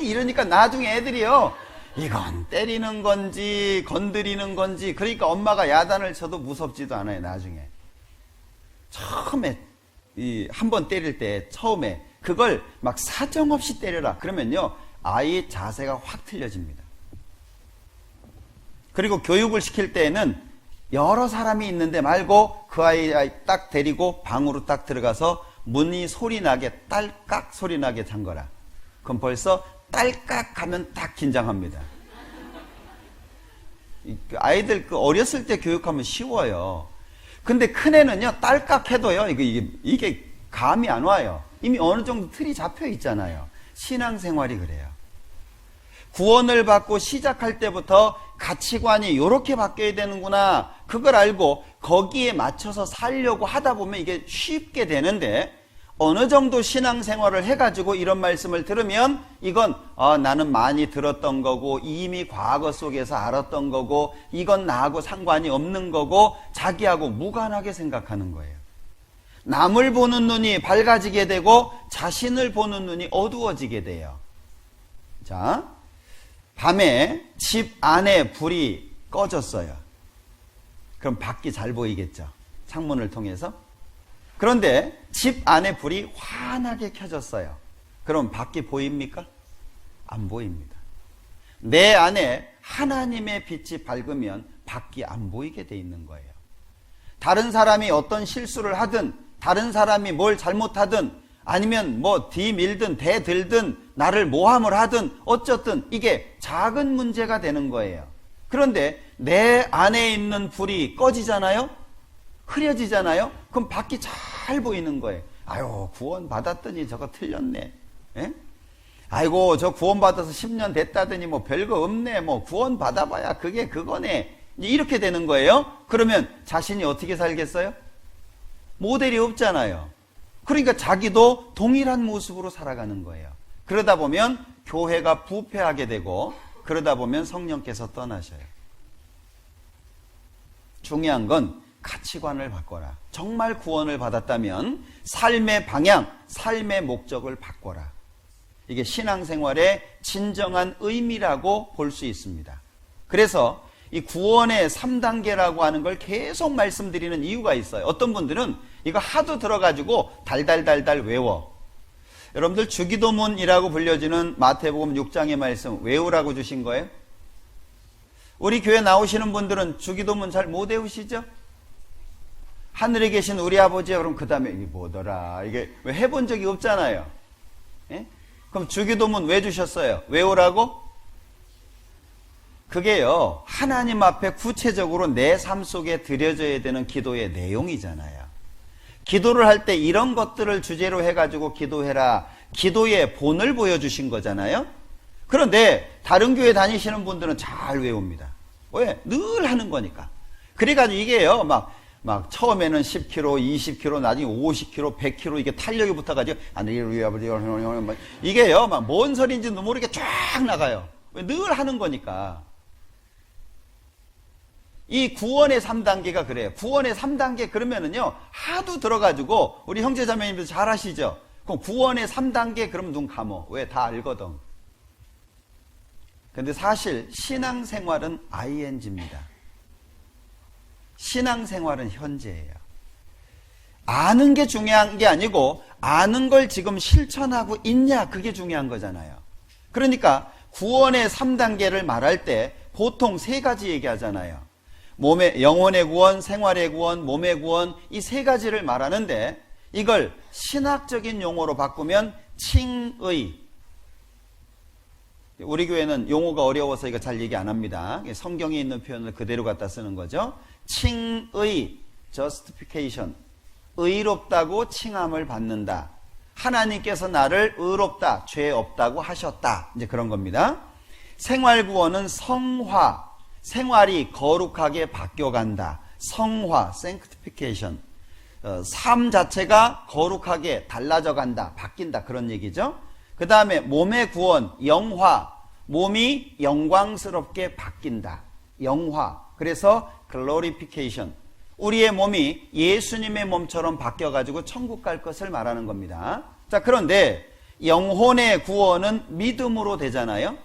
이러니까 나중에 애들이요, 이건 때리는 건지 건드리는 건지, 그러니까 엄마가 야단을 쳐도 무섭지도 않아요. 나중에 처음에 한 번 때릴 때 처음에 그걸 막 사정없이 때려라. 그러면요, 아이 자세가 확 틀려집니다. 그리고 교육을 시킬 때에는 여러 사람이 있는데 말고 그 아이 딱 데리고 방으로 딱 들어가서 문이 소리 나게, 딸깍 소리 나게 잠거라. 그럼 벌써 딸깍 하면 딱 긴장합니다. 아이들 어렸을 때 교육하면 쉬워요. 근데 큰애는요, 딸깍 해도요, 이게 감이 안 와요. 이미 어느 정도 틀이 잡혀 있잖아요. 신앙생활이 그래요. 구원을 받고 시작할 때부터 가치관이 이렇게 바뀌어야 되는구나. 그걸 알고 거기에 맞춰서 살려고 하다 보면 이게 쉽게 되는데, 어느 정도 신앙생활을 해가지고 이런 말씀을 들으면 이건 나는 많이 들었던 거고 이미 과거 속에서 알았던 거고 이건 나하고 상관이 없는 거고 자기하고 무관하게 생각하는 거예요. 남을 보는 눈이 밝아지게 되고 자신을 보는 눈이 어두워지게 돼요. 자, 밤에 집 안에 불이 꺼졌어요. 그럼 밖이 잘 보이겠죠? 창문을 통해서. 그런데 집 안에 불이 환하게 켜졌어요. 그럼 밖이 보입니까? 안 보입니다. 내 안에 하나님의 빛이 밝으면 밖이 안 보이게 돼 있는 거예요. 다른 사람이 어떤 실수를 하든, 다른 사람이 뭘 잘못하든, 아니면 뭐 뒤밀든 대들든 나를 모함을 하든 어쨌든 이게 작은 문제가 되는 거예요. 그런데 내 안에 있는 불이 꺼지잖아요? 흐려지잖아요? 그럼 밖이 잘 보이는 거예요. 아유, 구원 받았더니 저거 틀렸네. 예? 아이고, 저 구원 받아서 10년 됐다더니 뭐 별거 없네. 뭐 구원 받아봐야 그게 그거네. 이렇게 되는 거예요. 그러면 자신이 어떻게 살겠어요? 모델이 없잖아요. 그러니까 자기도 동일한 모습으로 살아가는 거예요. 그러다 보면 교회가 부패하게 되고 그러다 보면 성령께서 떠나셔요. 중요한 건 가치관을 바꿔라. 정말 구원을 받았다면 삶의 방향, 삶의 목적을 바꿔라. 이게 신앙생활의 진정한 의미라고 볼 수 있습니다. 그래서 이 구원의 3단계라고 하는 걸 계속 말씀드리는 이유가 있어요. 어떤 분들은 이거 하도 들어가지고 달달달달 외워. 여러분들 주기도문이라고 불려지는 마태복음 6장의 말씀 외우라고 주신 거예요? 우리 교회 나오시는 분들은 주기도문 잘 못 외우시죠? 하늘에 계신 우리 아버지, 그럼 그 다음에 이게 뭐더라? 이게 왜 해본 적이 없잖아요. 예? 그럼 주기도문 왜 주셨어요? 외우라고? 그게요, 하나님 앞에 구체적으로 내 삶 속에 드려져야 되는 기도의 내용이잖아요. 기도를 할 때 이런 것들을 주제로 해가지고 기도해라. 기도의 본을 보여주신 거잖아요. 그런데 다른 교회 다니시는 분들은 잘 외웁니다. 왜? 늘 하는 거니까. 그래가지고 이게요, 막 처음에는 10km, 20km, 나중에 50km, 100km 이게 탄력이 붙어가지고 이게요, 막 뭔 소리인지도 모르게 쫙 나가요. 늘 하는 거니까. 이 구원의 3단계가 그래요. 구원의 3단계 그러면은요, 하도 들어가지고 우리 형제자매님들 잘 아시죠? 그럼 구원의 3단계 그러면 눈 감어. 왜? 다 알거든. 근데 사실 신앙생활은 ing입니다. 신앙생활은 현재예요. 아는 게 중요한 게 아니고 아는 걸 지금 실천하고 있냐, 그게 중요한 거잖아요. 그러니까 구원의 3단계를 말할 때 보통 3가지 얘기하잖아요. 몸의, 영혼의 구원, 생활의 구원, 몸의 구원, 이 3가지를 말하는데 이걸 신학적인 용어로 바꾸면 칭의. 우리 교회는 용어가 어려워서 이거 잘 얘기 안 합니다. 성경에 있는 표현을 그대로 갖다 쓰는 거죠. 칭의, justification. 의롭다고 칭함을 받는다. 하나님께서 나를 의롭다, 죄 없다고 하셨다. 이제 그런 겁니다. 생활구원은 성화, 생활이 거룩하게 바뀌어간다. 성화, sanctification. 삶 자체가 거룩하게 달라져 간다, 바뀐다, 그런 얘기죠. 그 다음에 몸의 구원, 영화, 몸이 영광스럽게 바뀐다. 영화. 그래서 glorification. 우리의 몸이 예수님의 몸처럼 바뀌어가지고 천국 갈 것을 말하는 겁니다. 자, 그런데 영혼의 구원은 믿음으로 되잖아요.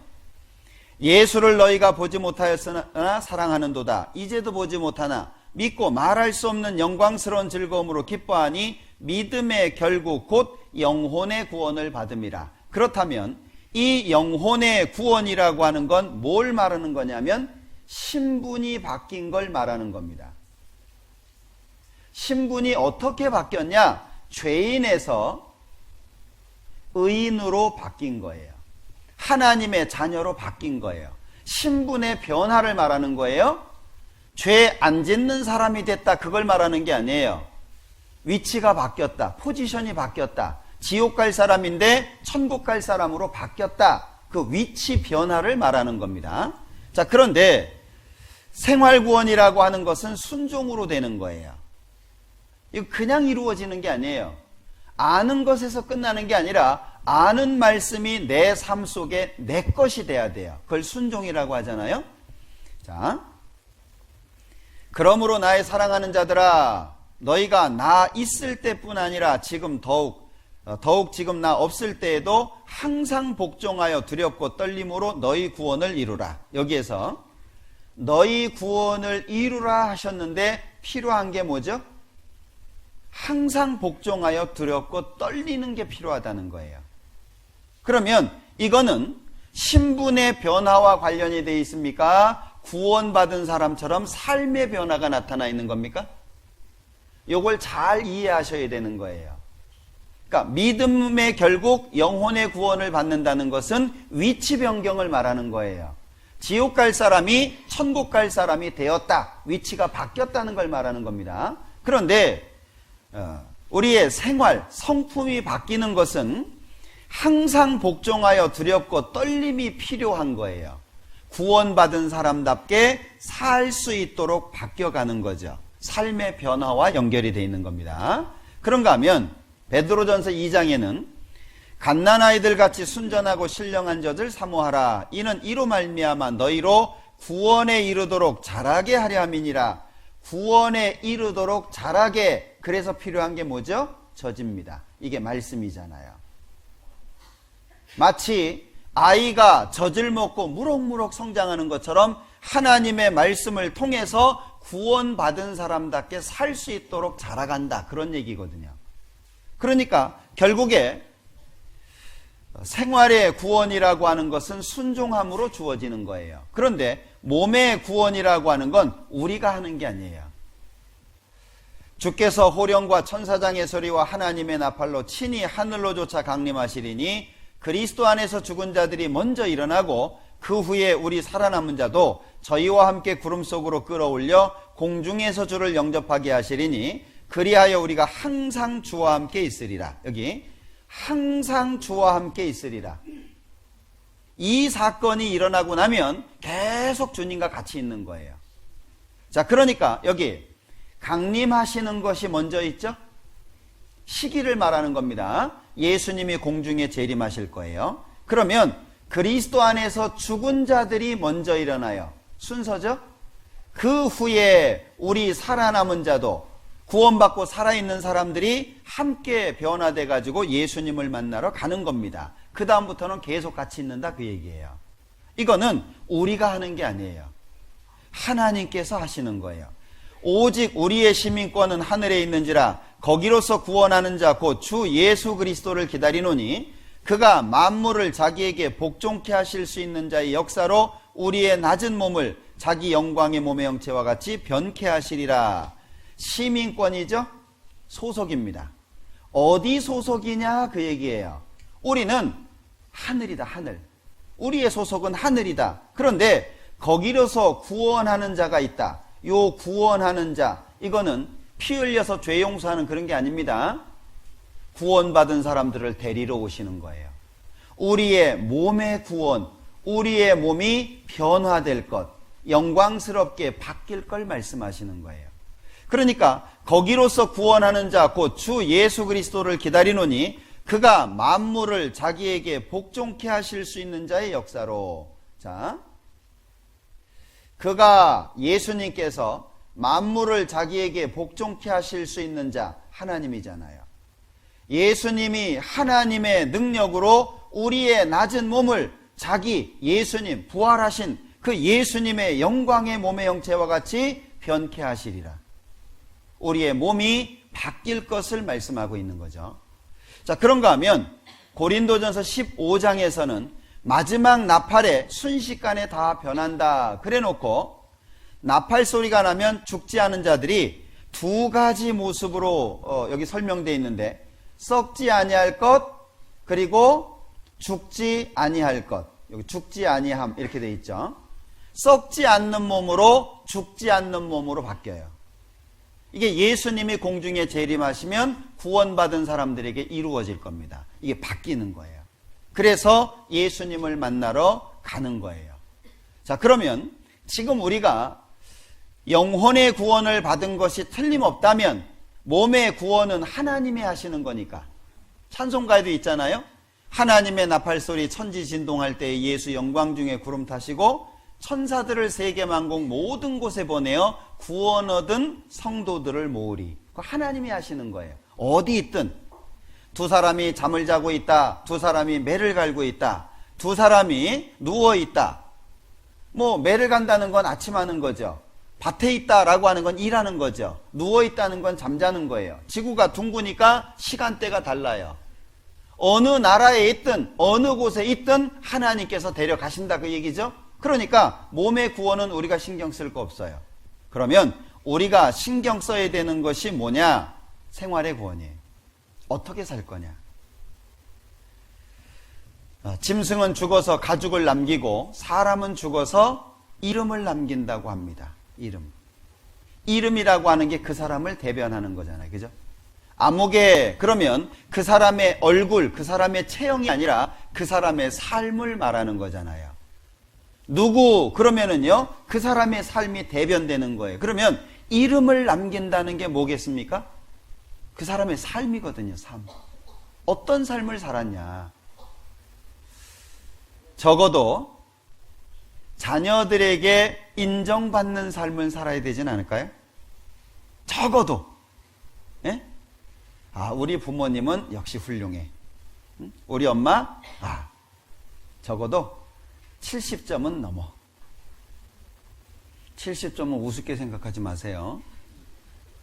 예수를 너희가 보지 못하였으나 사랑하는도다. 이제도 보지 못하나 믿고 말할 수 없는 영광스러운 즐거움으로 기뻐하니 믿음의 결국 곧 영혼의 구원을 받음이라. 그렇다면 이 영혼의 구원이라고 하는 건 뭘 말하는 거냐면 신분이 바뀐 걸 말하는 겁니다. 신분이 어떻게 바뀌었냐? 죄인에서 의인으로 바뀐 거예요. 하나님의 자녀로 바뀐 거예요. 신분의 변화를 말하는 거예요. 죄 안 짓는 사람이 됐다, 그걸 말하는 게 아니에요. 위치가 바뀌었다, 포지션이 바뀌었다, 지옥 갈 사람인데 천국 갈 사람으로 바뀌었다, 그 위치 변화를 말하는 겁니다. 자, 그런데 생활구원이라고 하는 것은 순종으로 되는 거예요. 이거 그냥 이루어지는 게 아니에요. 아는 것에서 끝나는 게 아니라 아는 말씀이 내 삶 속에 내 것이 돼야 돼요. 그걸 순종이라고 하잖아요. 자, 그러므로 나의 사랑하는 자들아, 너희가 나 있을 때뿐 아니라 지금 더욱 지금 나 없을 때에도 항상 복종하여 두렵고 떨림으로 너희 구원을 이루라. 여기에서 너희 구원을 이루라 하셨는데 필요한 게 뭐죠? 항상 복종하여 두렵고 떨리는 게 필요하다는 거예요. 그러면 이거는 신분의 변화와 관련이 되어 있습니까? 구원받은 사람처럼 삶의 변화가 나타나 있는 겁니까? 이걸 잘 이해하셔야 되는 거예요. 그러니까 믿음의 결국 영혼의 구원을 받는다는 것은 위치 변경을 말하는 거예요. 지옥 갈 사람이 천국 갈 사람이 되었다, 위치가 바뀌었다는 걸 말하는 겁니다. 그런데 우리의 생활, 성품이 바뀌는 것은 항상 복종하여 두렵고 떨림이 필요한 거예요. 구원받은 사람답게 살 수 있도록 바뀌어가는 거죠. 삶의 변화와 연결이 되어 있는 겁니다. 그런가 하면 베드로전서 2장에는 갓난아이들 같이 순전하고 신령한 젖을 사모하라. 이는 이로 말미암아 너희로 구원에 이르도록 자라게 하려 함이니라. 구원에 이르도록 자라게, 그래서 필요한 게 뭐죠? 젖입니다. 이게 말씀이잖아요. 마치 아이가 젖을 먹고 무럭무럭 성장하는 것처럼 하나님의 말씀을 통해서 구원받은 사람답게 살 수 있도록 자라간다, 그런 얘기거든요. 그러니까 결국에 생활의 구원이라고 하는 것은 순종함으로 주어지는 거예요. 그런데 몸의 구원이라고 하는 건 우리가 하는 게 아니에요. 주께서 호령과 천사장의 소리와 하나님의 나팔로 친히 하늘로 쫓아 강림하시리니 그리스도 안에서 죽은 자들이 먼저 일어나고 그 후에 우리 살아남은 자도 저희와 함께 구름 속으로 끌어올려 공중에서 주를 영접하게 하시리니 그리하여 우리가 항상 주와 함께 있으리라. 여기 항상 주와 함께 있으리라. 이 사건이 일어나고 나면 계속 주님과 같이 있는 거예요. 자, 그러니까 여기 강림하시는 것이 먼저 있죠? 시기를 말하는 겁니다. 예수님이 공중에 재림하실 거예요. 그러면 그리스도 안에서 죽은 자들이 먼저 일어나요. 순서죠? 그 후에 우리 살아남은 자도, 구원받고 살아있는 사람들이 함께 변화돼 가지고 예수님을 만나러 가는 겁니다. 그 다음부터는 계속 같이 있는다, 그 얘기예요. 이거는 우리가 하는 게 아니에요. 하나님께서 하시는 거예요. 오직 우리의 시민권은 하늘에 있는지라 거기로서 구원하는 자 곧 주 예수 그리스도를 기다리노니 그가 만물을 자기에게 복종케 하실 수 있는 자의 역사로 우리의 낮은 몸을 자기 영광의 몸의 형체와 같이 변케 하시리라. 시민권이죠? 소속입니다. 어디 소속이냐, 그 얘기예요. 우리는 하늘이다, 하늘. 우리의 소속은 하늘이다. 그런데 거기로서 구원하는 자가 있다. 요 구원하는 자, 이거는 피 흘려서 죄 용서하는 그런 게 아닙니다. 구원받은 사람들을 데리러 오시는 거예요. 우리의 몸의 구원, 우리의 몸이 변화될 것, 영광스럽게 바뀔 걸 말씀하시는 거예요. 그러니까 거기로서 구원하는 자 곧 주 예수 그리스도를 기다리노니 그가 만물을 자기에게 복종케 하실 수 있는 자의 역사로. 자, 그가, 예수님께서 만물을 자기에게 복종케 하실 수 있는 자, 하나님이잖아요. 예수님이 하나님의 능력으로 우리의 낮은 몸을 자기 예수님, 부활하신 그 예수님의 영광의 몸의 형체와 같이 변케 하시리라. 우리의 몸이 바뀔 것을 말씀하고 있는 거죠. 자, 그런가 하면 고린도전서 15장에서는 마지막 나팔에 순식간에 다 변한다 그래 놓고 나팔 소리가 나면 죽지 않은 자들이 두 가지 모습으로 여기 설명되어 있는데 썩지 아니할 것, 그리고 죽지 아니할 것. 여기 죽지 아니함 이렇게 돼 있죠. 썩지 않는 몸으로 죽지 않는 몸으로 바뀌어요. 이게 예수님이 공중에 재림하시면 구원받은 사람들에게 이루어질 겁니다. 이게 바뀌는 거예요. 그래서 예수님을 만나러 가는 거예요. 자, 그러면 지금 우리가 영혼의 구원을 받은 것이 틀림없다면 몸의 구원은 하나님이 하시는 거니까. 찬송가에도 있잖아요. 하나님의 나팔소리 천지 진동할 때 예수 영광 중에 구름 타시고 천사들을 세계만공 모든 곳에 보내어 구원 얻은 성도들을 모으리. 그거 하나님이 하시는 거예요. 어디 있든. 두 사람이 잠을 자고 있다. 두 사람이 매를 갈고 있다. 두 사람이 누워 있다. 뭐 매를 간다는 건 아침하는 거죠. 밭에 있다라고 하는 건 일하는 거죠. 누워 있다는 건 잠자는 거예요. 지구가 둥그니까 시간대가 달라요. 어느 나라에 있든 어느 곳에 있든 하나님께서 데려가신다 그 얘기죠. 그러니까 몸의 구원은 우리가 신경 쓸 거 없어요. 그러면 우리가 신경 써야 되는 것이 뭐냐? 생활의 구원이에요. 어떻게 살 거냐? 짐승은 죽어서 가죽을 남기고 사람은 죽어서 이름을 남긴다고 합니다. 이름. 이름이라고 하는 게 그 사람을 대변하는 거잖아요. 그죠? 아무개 그러면 그 사람의 얼굴, 그 사람의 체형이 아니라 그 사람의 삶을 말하는 거잖아요. 누구 그러면은요 그 사람의 삶이 대변되는 거예요. 그러면 이름을 남긴다는 게 뭐겠습니까? 그 사람의 삶이거든요. 삶. 어떤 삶을 살았냐. 적어도 자녀들에게 인정받는 삶을 살아야 되진 않을까요? 적어도. 예? 아, 우리 부모님은 역시 훌륭해. 우리 엄마, 적어도 70점은 넘어. 70점은 우습게 생각하지 마세요.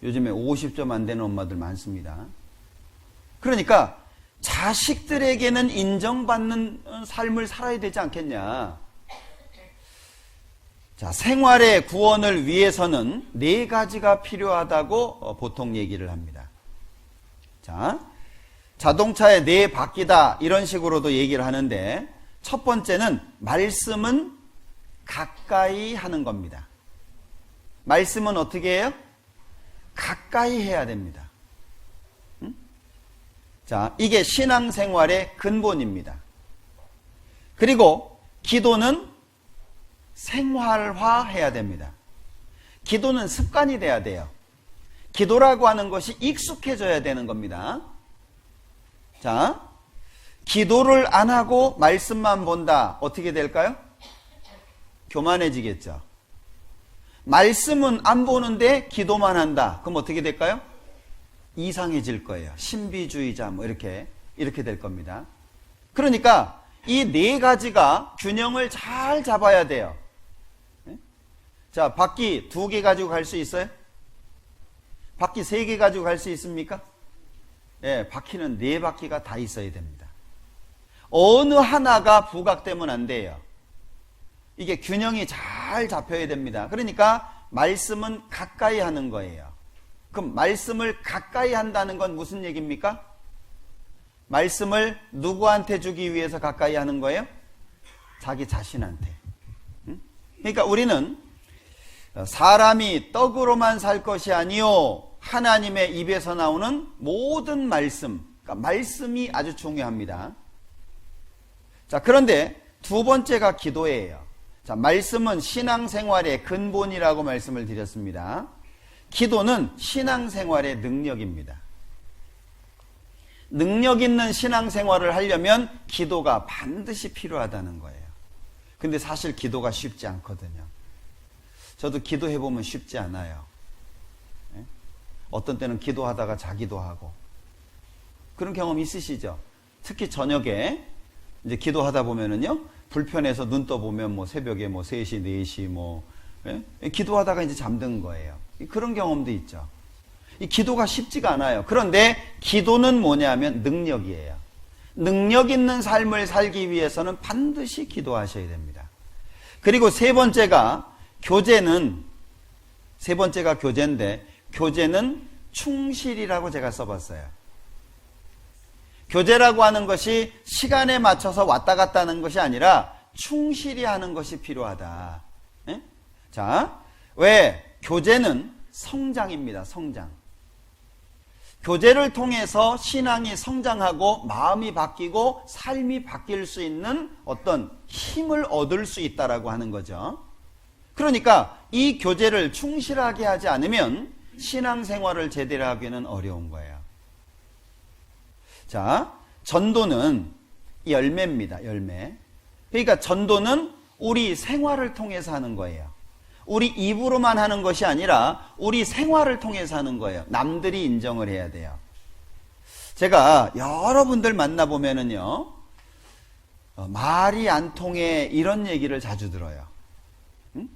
요즘에 50점 안 되는 엄마들 많습니다. 그러니까 자식들에게는 인정받는 삶을 살아야 되지 않겠냐. 자, 생활의 구원을 위해서는 4가지가 필요하다고 보통 얘기를 합니다. 자, 자동차의 4바퀴다 이런 식으로도 얘기를 하는데 첫 번째는 말씀은 가까이 하는 겁니다. 말씀은 어떻게 해요? 가까이 해야 됩니다. 자, 이게 신앙생활의 근본입니다. 그리고 기도는 생활화해야 됩니다. 기도는 습관이 돼야 돼요. 기도라고 하는 것이 익숙해져야 되는 겁니다. 자, 기도를 안 하고 말씀만 본다. 어떻게 될까요? 교만해지겠죠. 말씀은 안 보는데 기도만 한다. 그럼 어떻게 될까요? 이상해질 거예요. 신비주의자 뭐 이렇게 될 겁니다. 그러니까 이 4가지가 균형을 잘 잡아야 돼요. 자, 바퀴 2개 가지고 갈 수 있어요? 바퀴 3개 가지고 갈 수 있습니까? 예, 바퀴는 4바퀴가 다 있어야 됩니다. 어느 하나가 부각되면 안 돼요. 이게 균형이 잘 잡혀야 됩니다. 그러니까 말씀은 가까이 하는 거예요. 그럼 말씀을 가까이 한다는 건 무슨 얘기입니까? 말씀을 누구한테 주기 위해서 가까이 하는 거예요? 자기 자신한테. 그러니까 우리는 사람이 떡으로만 살 것이 아니요 하나님의 입에서 나오는 모든 말씀, 그러니까 말씀이 아주 중요합니다. 자, 그런데 2번째가 기도예요. 자, 말씀은 신앙생활의 근본이라고 말씀을 드렸습니다. 기도는 신앙생활의 능력입니다. 능력 있는 신앙생활을 하려면 기도가 반드시 필요하다는 거예요. 근데 사실 기도가 쉽지 않거든요. 저도 기도해보면 쉽지 않아요. 어떤 때는 기도하다가 자기도 하고 그런 경험 있으시죠? 특히 저녁에 이제 기도하다 보면은요 불편해서 눈 떠보면 뭐 새벽에 뭐 3시, 4시 기도하다가 이제 잠든 거예요. 그런 경험도 있죠. 이 기도가 쉽지가 않아요. 그런데 기도는 뭐냐면 능력이에요. 능력 있는 삶을 살기 위해서는 반드시 기도하셔야 됩니다. 그리고 3번째가 교제인데 교제는 충실이라고 제가 써봤어요. 교제라고 하는 것이 시간에 맞춰서 왔다 갔다 하는 것이 아니라 충실히 하는 것이 필요하다. 예? 자, 왜? 교제는 성장입니다. 성장. 교제를 통해서 신앙이 성장하고 마음이 바뀌고 삶이 바뀔 수 있는 어떤 힘을 얻을 수 있다라고 하는 거죠. 그러니까 이 교제를 충실하게 하지 않으면 신앙생활을 제대로 하기는 어려운 거예요. 자, 전도는 열매입니다. 열매. 그러니까 전도는 우리 생활을 통해서 하는 거예요. 우리 입으로만 하는 것이 아니라 우리 생활을 통해서 하는 거예요. 남들이 인정을 해야 돼요. 제가 여러분들 만나보면은요, 말이 안 통해 이런 얘기를 자주 들어요. 응?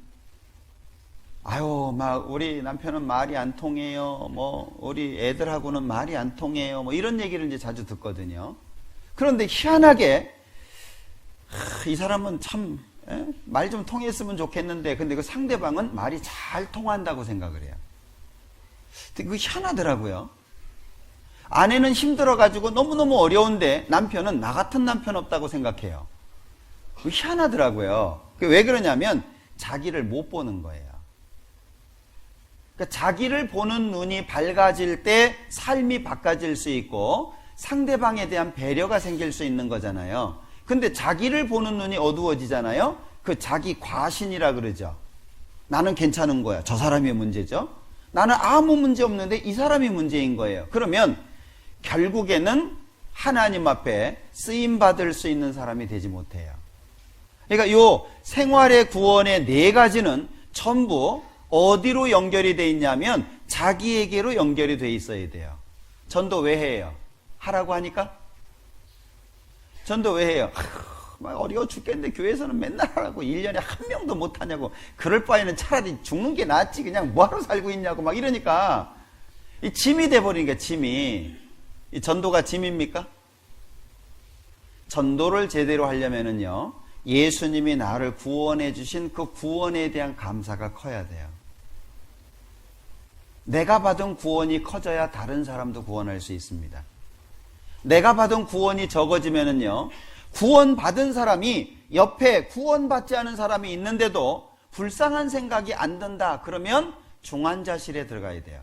아유, 막 우리 남편은 말이 안 통해요. 뭐 우리 애들하고는 말이 안 통해요. 뭐 이런 얘기를 이제 자주 듣거든요. 그런데 희한하게 이 사람은 참 말 좀 통했으면 좋겠는데, 근데 그 상대방은 말이 잘 통한다고 생각을 해요. 근데 그거 희한하더라고요. 아내는 힘들어가지고 너무너무 어려운데 남편은 나 같은 남편 없다고 생각해요. 그거 희한하더라고요. 왜 그러냐면 자기를 못 보는 거예요. 그러니까 자기를 보는 눈이 밝아질 때 삶이 바꿔질 수 있고 상대방에 대한 배려가 생길 수 있는 거잖아요. 근데 자기를 보는 눈이 어두워지잖아요. 그 자기 과신이라 그러죠. 나는 괜찮은 거야. 저 사람이 문제죠. 나는 아무 문제 없는데 이 사람이 문제인 거예요. 그러면 결국에는 하나님 앞에 쓰임받을 수 있는 사람이 되지 못해요. 그러니까 요 생활의 구원의 4가지는 전부 어디로 연결이 돼 있냐면 자기에게로 연결이 돼 있어야 돼요. 전도 왜 해요? 하라고 하니까? 전도 왜 해요? 막 어려워 죽겠는데 교회에서는 맨날 하라고 1년에 한 명도 못 하냐고. 그럴 바에는 차라리 죽는 게 낫지. 그냥 뭐하러 살고 있냐고 막 이러니까 이 짐이 돼버리니까 짐이. 이 전도가 짐입니까? 전도를 제대로 하려면은요, 예수님이 나를 구원해 주신 그 구원에 대한 감사가 커야 돼요. 내가 받은 구원이 커져야 다른 사람도 구원할 수 있습니다. 내가 받은 구원이 적어지면은요, 구원받은 사람이 옆에 구원받지 않은 사람이 있는데도 불쌍한 생각이 안 든다. 그러면 중환자실에 들어가야 돼요.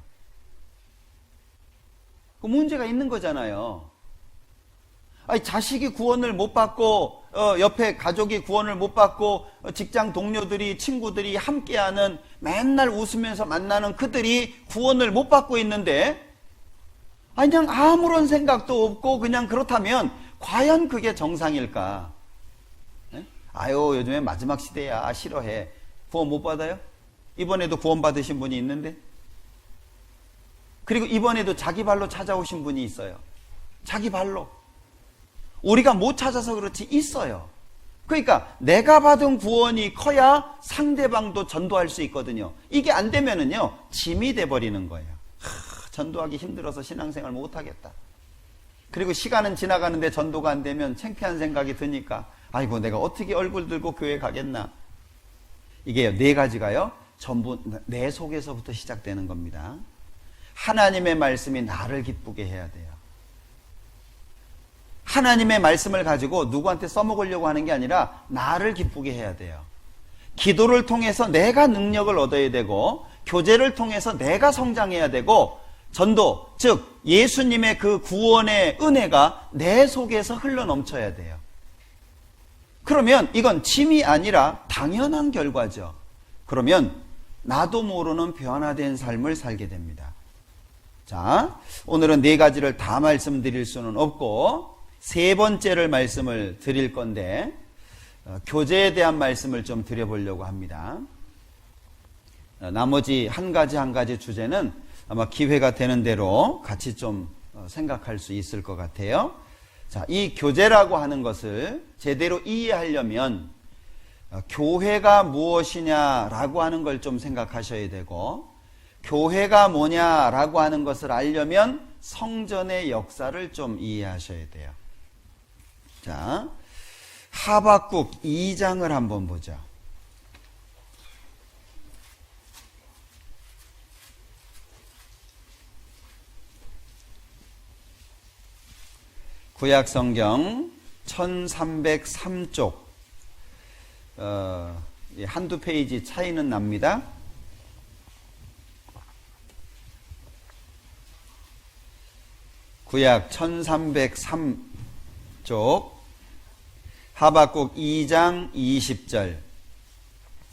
그 문제가 있는 거잖아요. 아니, 자식이 구원을 못 받고 옆에 가족이 구원을 못 받고 직장 동료들이 친구들이 함께하는 맨날 웃으면서 만나는 그들이 구원을 못 받고 있는데 그냥 아무런 생각도 없고 그냥 그렇다면 과연 그게 정상일까? 네? 아유, 요즘에 마지막 시대야. 싫어해. 구원 못 받아요? 이번에도 구원 받으신 분이 있는데? 그리고 이번에도 자기 발로 찾아오신 분이 있어요. 자기 발로. 우리가 못 찾아서 그렇지 있어요. 그러니까 내가 받은 구원이 커야 상대방도 전도할 수 있거든요. 이게 안 되면은요, 짐이 돼버리는 거예요. 전도하기 힘들어서 신앙생활 못하겠다. 그리고 시간은 지나가는데 전도가 안 되면 창피한 생각이 드니까 아이고 내가 어떻게 얼굴 들고 교회 가겠나. 이게요, 4가지가요 전부 내 속에서부터 시작되는 겁니다. 하나님의 말씀이 나를 기쁘게 해야 돼요. 하나님의 말씀을 가지고 누구한테 써먹으려고 하는 게 아니라 나를 기쁘게 해야 돼요. 기도를 통해서 내가 능력을 얻어야 되고 교제를 통해서 내가 성장해야 되고 전도, 즉 예수님의 그 구원의 은혜가 내 속에서 흘러넘쳐야 돼요. 그러면 이건 짐이 아니라 당연한 결과죠. 그러면 나도 모르는 변화된 삶을 살게 됩니다. 자, 오늘은 4가지를 다 말씀드릴 수는 없고 3번째를 말씀을 드릴 건데 교제에 대한 말씀을 좀 드려보려고 합니다. 나머지 한 가지 주제는 아마 기회가 되는 대로 같이 좀 생각할 수 있을 것 같아요. 자, 이 교제라고 하는 것을 제대로 이해하려면 교회가 무엇이냐라고 하는 걸 좀 생각하셔야 되고, 교회가 뭐냐라고 하는 것을 알려면 성전의 역사를 좀 이해하셔야 돼요. 자, 하박국 2장을 한번 보죠. 구약성경 1303쪽 한두 페이지 차이는 납니다. 구약 1303쪽 하박국 2장 20절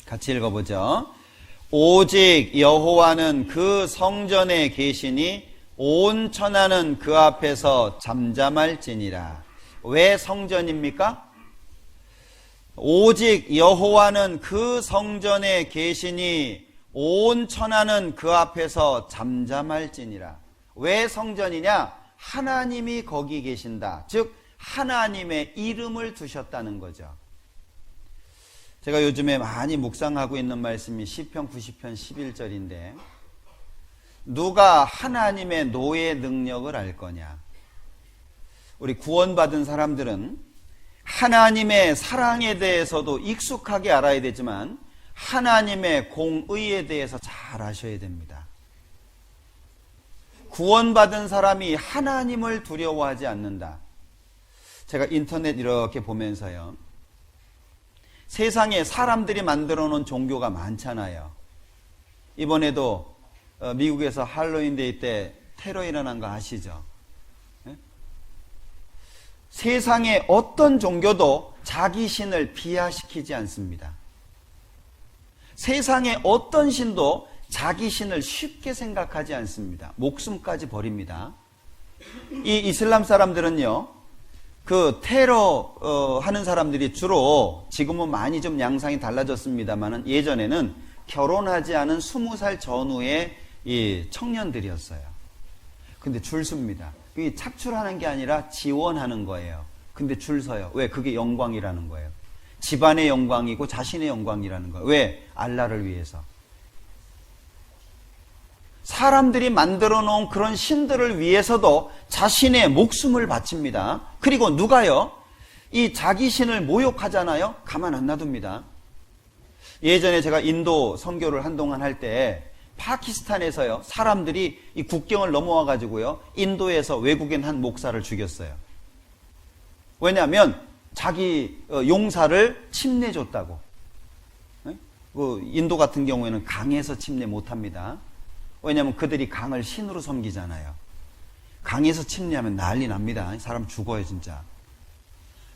같이 읽어보죠. 오직 여호와는 그 성전에 계시니 온 천하는 그 앞에서 잠잠할지니라. 왜 성전입니까? 오직 여호와는 그 성전에 계시니 온 천하는 그 앞에서 잠잠할지니라. 왜 성전이냐? 하나님이 거기 계신다. 즉 하나님의 이름을 두셨다는 거죠. 제가 요즘에 많이 묵상하고 있는 말씀이 시편 90편 11절인데 누가 하나님의 노의 능력을 알 거냐? 우리 구원받은 사람들은 하나님의 사랑에 대해서도 익숙하게 알아야 되지만 하나님의 공의에 대해서 잘 아셔야 됩니다. 구원받은 사람이 하나님을 두려워하지 않는다. 제가 인터넷 이렇게 보면서요, 세상에 사람들이 만들어 놓은 종교가 많잖아요. 이번에도 미국에서 할로윈데이 때 테러 일어난 거 아시죠? 네? 세상에 어떤 종교도 자기 신을 비하시키지 않습니다. 세상에 어떤 신도 자기 신을 쉽게 생각하지 않습니다. 목숨까지 버립니다. 이 이슬람 사람들은요, 그 테러 하는 사람들이 주로 지금은 많이 좀 양상이 달라졌습니다만 예전에는 결혼하지 않은 20살 전후의 이 청년들이었어요. 근데 줄 섭니다. 그게 착출하는 게 아니라 지원하는 거예요. 근데 줄 서요. 왜? 그게 영광이라는 거예요. 집안의 영광이고 자신의 영광이라는 거예요. 왜? 알라를 위해서. 사람들이 만들어 놓은 그런 신들을 위해서도 자신의 목숨을 바칩니다. 그리고 누가요? 이 자기 신을 모욕하잖아요. 가만 안 놔둡니다. 예전에 제가 인도 선교를 한동안 할 때 파키스탄에서요, 사람들이 이 국경을 넘어와 가지고요, 인도에서 외국인 한 목사를 죽였어요. 왜냐하면 자기 용사를 침례줬다고. 인도 같은 경우에는 강에서 침례 못합니다. 왜냐하면 그들이 강을 신으로 섬기잖아요. 강에서 침례하면 난리 납니다. 사람 죽어요 진짜.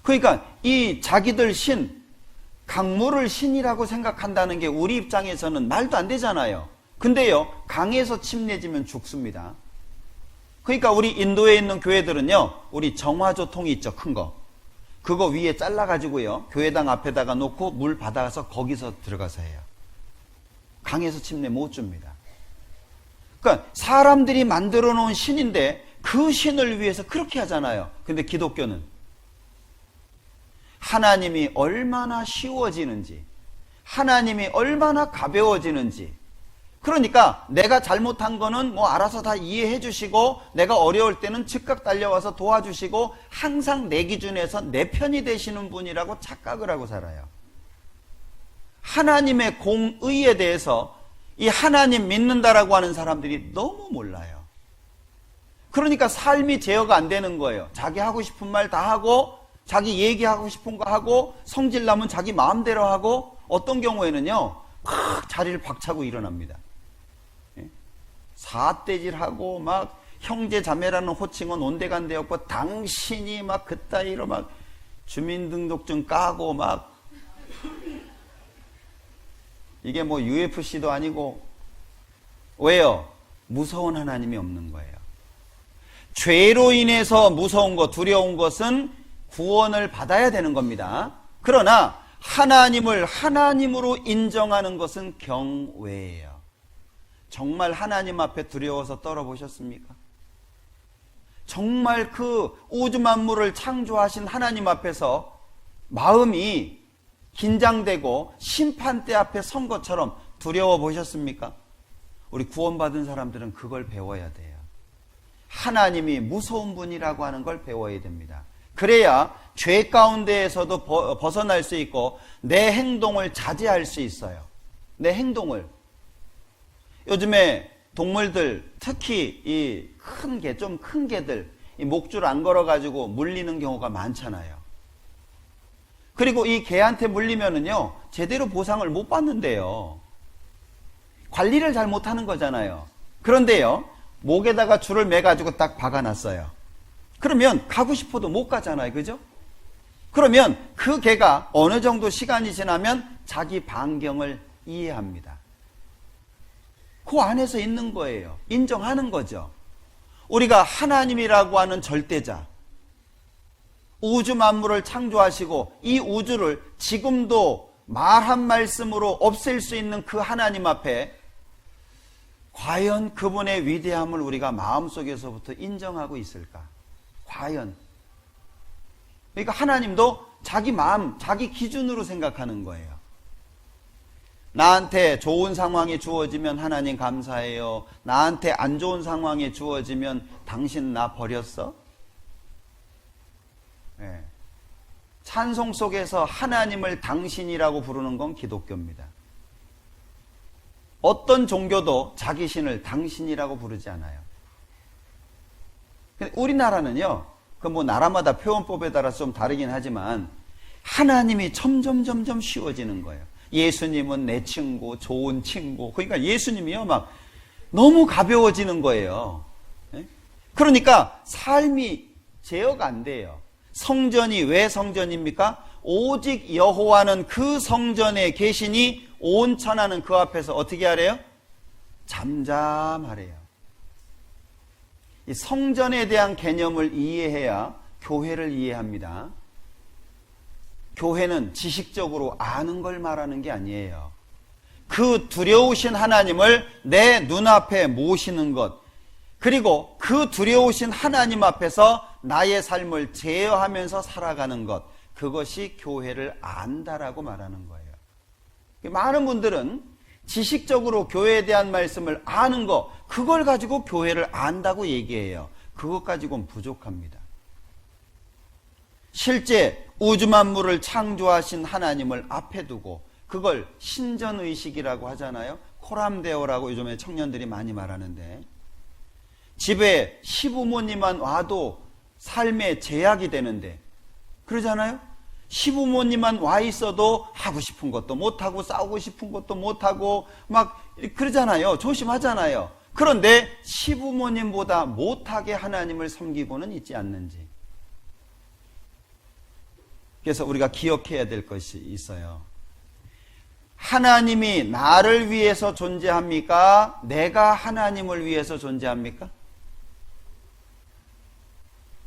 그러니까 이 자기들 신, 강물을 신이라고 생각한다는 게 우리 입장에서는 말도 안 되잖아요. 근데요, 강에서 침례지면 죽습니다. 그러니까 우리 인도에 있는 교회들은요, 우리 정화조통이 있죠, 큰 거. 그거 위에 잘라가지고요, 교회당 앞에다가 놓고 물 받아서 거기서 들어가서 해요. 강에서 침례 못 줍니다. 그러니까 사람들이 만들어 놓은 신인데 그 신을 위해서 그렇게 하잖아요. 근데 기독교는 하나님이 얼마나 쉬워지는지, 하나님이 얼마나 가벼워지는지, 그러니까 내가 잘못한 거는 뭐 알아서 다 이해해 주시고 내가 어려울 때는 즉각 달려와서 도와주시고 항상 내 기준에서 내 편이 되시는 분이라고 착각을 하고 살아요. 하나님의 공의에 대해서 이 하나님 믿는다라고 하는 사람들이 너무 몰라요. 그러니까 삶이 제어가 안 되는 거예요. 자기 하고 싶은 말 다 하고 자기 얘기하고 싶은 거 하고 성질 나면 자기 마음대로 하고 어떤 경우에는요 막 자리를 박차고 일어납니다. 사떼질하고 막 형제 자매라는 호칭은 온데간데 없고 당신이 막 그따위로 막 주민등록증 까고 막 이게 뭐 UFC도 아니고 왜요? 무서운 하나님이 없는 거예요. 죄로 인해서 무서운 것, 두려운 것은 구원을 받아야 되는 겁니다. 그러나 하나님을 하나님으로 인정하는 것은 경외예요. 정말 하나님 앞에 두려워서 떨어보셨습니까? 정말 그 우주 만물을 창조하신 하나님 앞에서 마음이 긴장되고 심판대 앞에 선 것처럼 두려워 보셨습니까? 우리 구원받은 사람들은 그걸 배워야 돼요. 하나님이 무서운 분이라고 하는 걸 배워야 됩니다. 그래야 죄 가운데에서도 벗어날 수 있고 내 행동을 자제할 수 있어요. 내 행동을. 요즘에 동물들, 특히 이 큰 개, 좀 큰 개들, 이 목줄 안 걸어가지고 물리는 경우가 많잖아요. 그리고 이 개한테 물리면은요, 제대로 보상을 못 받는데요. 관리를 잘 못하는 거잖아요. 그런데요, 목에다가 줄을 매가지고 딱 박아놨어요. 그러면 가고 싶어도 못 가잖아요. 그죠? 그러면 그 개가 어느 정도 시간이 지나면 자기 반경을 이해합니다. 그 안에서 있는 거예요. 인정하는 거죠. 우리가 하나님이라고 하는 절대자, 우주 만물을 창조하시고 이 우주를 지금도 말 한 말씀으로 없앨 수 있는 그 하나님 앞에 과연 그분의 위대함을 우리가 마음속에서부터 인정하고 있을까? 과연. 그러니까 하나님도 자기 마음, 자기 기준으로 생각하는 거예요. 나한테 좋은 상황이 주어지면 하나님 감사해요. 나한테 안 좋은 상황이 주어지면 당신 나 버렸어? 네. 찬송 속에서 하나님을 당신이라고 부르는 건 기독교입니다. 어떤 종교도 자기 신을 당신이라고 부르지 않아요. 우리나라는요, 그 뭐 나라마다 표현법에 따라서 좀 다르긴 하지만 하나님이 점점 쉬워지는 거예요. 예수님은 내 친구, 좋은 친구. 그러니까 예수님이요, 막 너무 가벼워지는 거예요. 그러니까 삶이 제어가 안 돼요. 성전이 왜 성전입니까? 오직 여호와는 그 성전에 계시니 온 천하는 그 앞에서 어떻게 하래요? 잠잠하래요. 이 성전에 대한 개념을 이해해야 교회를 이해합니다. 교회는 지식적으로 아는 걸 말하는 게 아니에요. 그 두려우신 하나님을 내 눈앞에 모시는 것, 그리고 그 두려우신 하나님 앞에서 나의 삶을 제어하면서 살아가는 것, 그것이 교회를 안다라고 말하는 거예요. 많은 분들은 지식적으로 교회에 대한 말씀을 아는 거, 그걸 가지고 교회를 안다고 얘기해요. 그것 가지고는 부족합니다. 실제 우주 만물을 창조하신 하나님을 앞에 두고 그걸 신전의식이라고 하잖아요. 코람데오라고 요즘에 청년들이 많이 말하는데, 집에 시부모님만 와도 삶에 제약이 되는데, 그러잖아요. 시부모님만 와 있어도 하고 싶은 것도 못하고 싸우고 싶은 것도 못하고 막 그러잖아요. 조심하잖아요. 그런데 시부모님보다 못하게 하나님을 섬기고는 있지 않는지. 그래서 우리가 기억해야 될 것이 있어요. 하나님이 나를 위해서 존재합니까? 내가 하나님을 위해서 존재합니까?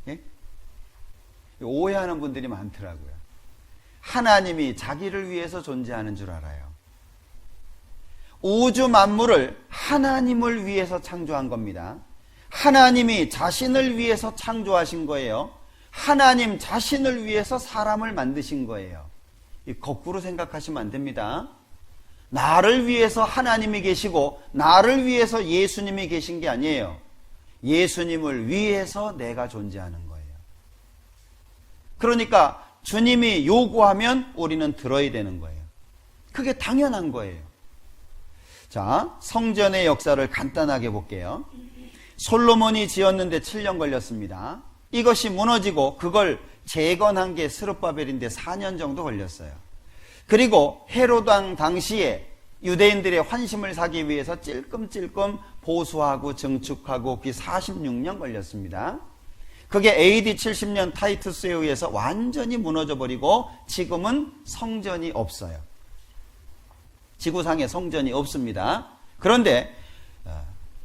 예? 오해하는 분들이 많더라고요. 하나님이 자기를 위해서 존재하는 줄 알아요. 우주 만물을 하나님을 위해서 창조한 겁니다. 하나님이 자신을 위해서 창조하신 거예요. 하나님 자신을 위해서 사람을 만드신 거예요. 거꾸로 생각하시면 안 됩니다. 나를 위해서 하나님이 계시고 나를 위해서 예수님이 계신 게 아니에요. 예수님을 위해서 내가 존재하는 거예요. 그러니까 주님이 요구하면 우리는 들어야 되는 거예요. 그게 당연한 거예요. 자, 성전의 역사를 간단하게 볼게요. 솔로몬이 지었는데 7년 걸렸습니다. 이것이 무너지고 그걸 재건한 게 스룹바벨인데 4년 정도 걸렸어요. 그리고 헤롯 왕 당시에 유대인들의 환심을 사기 위해서 찔끔찔끔 보수하고 증축하고 그게 46년 걸렸습니다. 그게 AD 70년 타이투스에 의해서 완전히 무너져버리고 지금은 성전이 없어요. 지구상에 성전이 없습니다. 그런데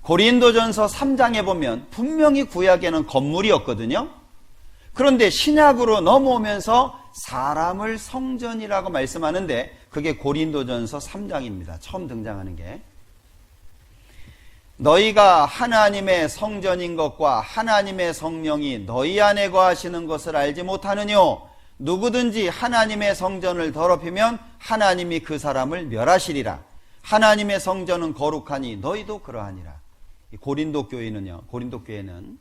고린도전서 3장에 보면 분명히 구약에는 건물이었거든요. 그런데 신약으로 넘어오면서 사람을 성전이라고 말씀하는데 그게 고린도전서 3장입니다. 처음 등장하는 게. 너희가 하나님의 성전인 것과 하나님의 성령이 너희 안에 거하시는 것을 알지 못하느뇨? 누구든지 하나님의 성전을 더럽히면 하나님이 그 사람을 멸하시리라. 하나님의 성전은 거룩하니 너희도 그러하니라. 고린도 교회는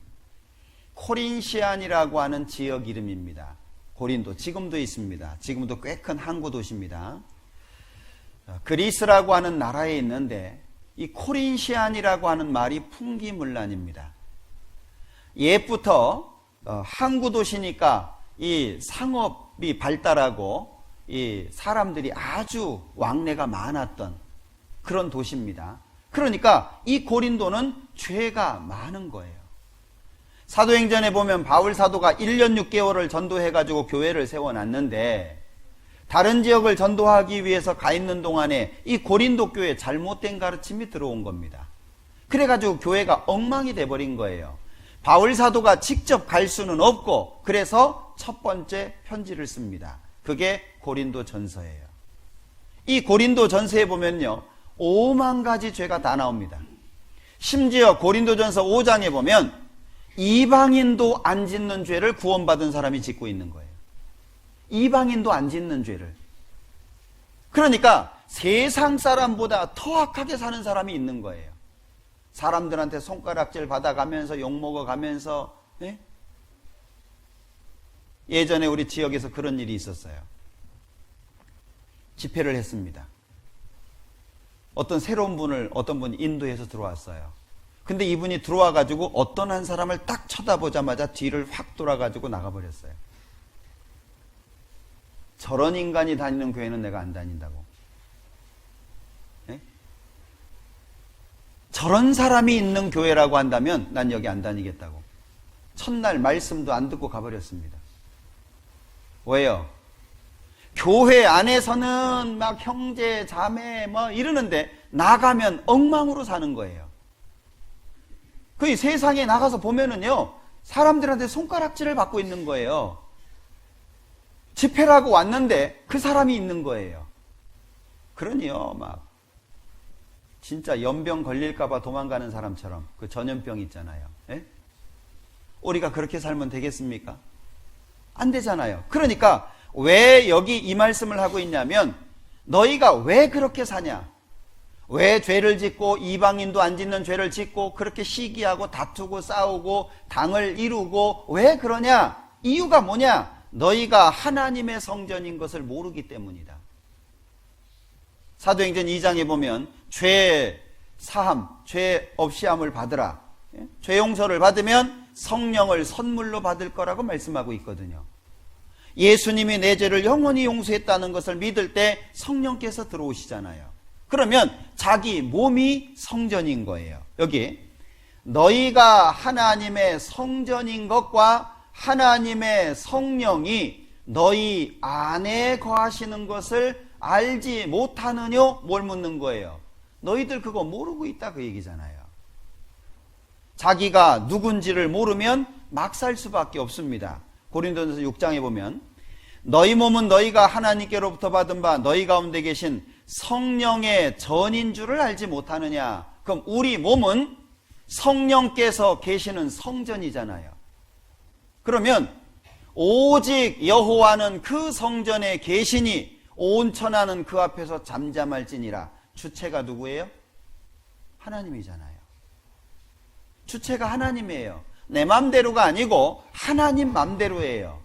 코린시안이라고 하는 지역 이름입니다. 고린도 지금도 있습니다. 지금도 꽤 큰 항구 도시입니다. 그리스라고 하는 나라에 있는데 이 코린시안이라고 하는 말이 풍기문란입니다. 옛부터 항구 도시니까 이 상업이 발달하고 이 사람들이 아주 왕래가 많았던 그런 도시입니다. 그러니까 이 고린도는 죄가 많은 거예요. 사도행전에 보면 바울 사도가 1년 6개월을 전도해가지고 교회를 세워놨는데 다른 지역을 전도하기 위해서 가 있는 동안에 이 고린도 교회에 잘못된 가르침이 들어온 겁니다. 그래가지고 교회가 엉망이 돼버린 거예요. 바울 사도가 직접 갈 수는 없고 그래서 첫 번째 편지를 씁니다. 그게 고린도 전서예요. 이 고린도 전서에 보면요 5만 가지 죄가 다 나옵니다. 심지어 고린도 전서 5장에 보면 이방인도 안 짓는 죄를 구원받은 사람이 짓고 있는 거예요. 이방인도 안 짓는 죄를. 그러니까 세상 사람보다 더 악하게 사는 사람이 있는 거예요. 사람들한테 손가락질 받아가면서 욕먹어가면서. 네? 예전에 우리 지역에서 그런 일이 있었어요. 집회를 했습니다. 어떤 새로운 분을 어떤 분이 인도에서 들어왔어요. 근데 이분이 들어와가지고 어떤 한 사람을 딱 쳐다보자마자 뒤를 확 돌아가지고 나가버렸어요. 저런 인간이 다니는 교회는 내가 안 다닌다고. 네? 저런 사람이 있는 교회라고 한다면 난 여기 안 다니겠다고. 첫날 말씀도 안 듣고 가버렸습니다. 왜요? 교회 안에서는 막 형제, 자매 뭐 이러는데 나가면 엉망으로 사는 거예요. 그 세상에 나가서 보면은요 사람들한테 손가락질을 받고 있는 거예요. 집회라고 왔는데 그 사람이 있는 거예요. 그러니요 막 진짜 연병 걸릴까봐 도망가는 사람처럼 그 전염병 있잖아요. 예? 우리가 그렇게 살면 되겠습니까? 안 되잖아요. 그러니까 왜 여기 이 말씀을 하고 있냐면 너희가 왜 그렇게 사냐? 왜 죄를 짓고 이방인도 안 짓는 죄를 짓고 그렇게 시기하고 다투고 싸우고 당을 이루고 왜 그러냐? 이유가 뭐냐? 너희가 하나님의 성전인 것을 모르기 때문이다. 사도행전 2장에 보면 죄 사함, 죄 없이함을 받으라. 죄 용서를 받으면 성령을 선물로 받을 거라고 말씀하고 있거든요. 예수님이 내 죄를 영원히 용서했다는 것을 믿을 때 성령께서 들어오시잖아요. 그러면 자기 몸이 성전인 거예요. 여기 너희가 하나님의 성전인 것과 하나님의 성령이 너희 안에 거하시는 것을 알지 못하느뇨? 뭘 묻는 거예요? 너희들 그거 모르고 있다 그 얘기잖아요. 자기가 누군지를 모르면 막 살 수밖에 없습니다. 고린도전서 6장에 보면 너희 몸은 너희가 하나님께로부터 받은 바 너희 가운데 계신 성령의 전인 줄을 알지 못하느냐? 그럼 우리 몸은 성령께서 계시는 성전이잖아요. 그러면 오직 여호와는 그 성전에 계시니 온 천하는 그 앞에서 잠잠할지니라. 주체가 누구예요? 하나님이잖아요. 주체가 하나님이에요. 내 맘대로가 아니고 하나님 맘대로예요.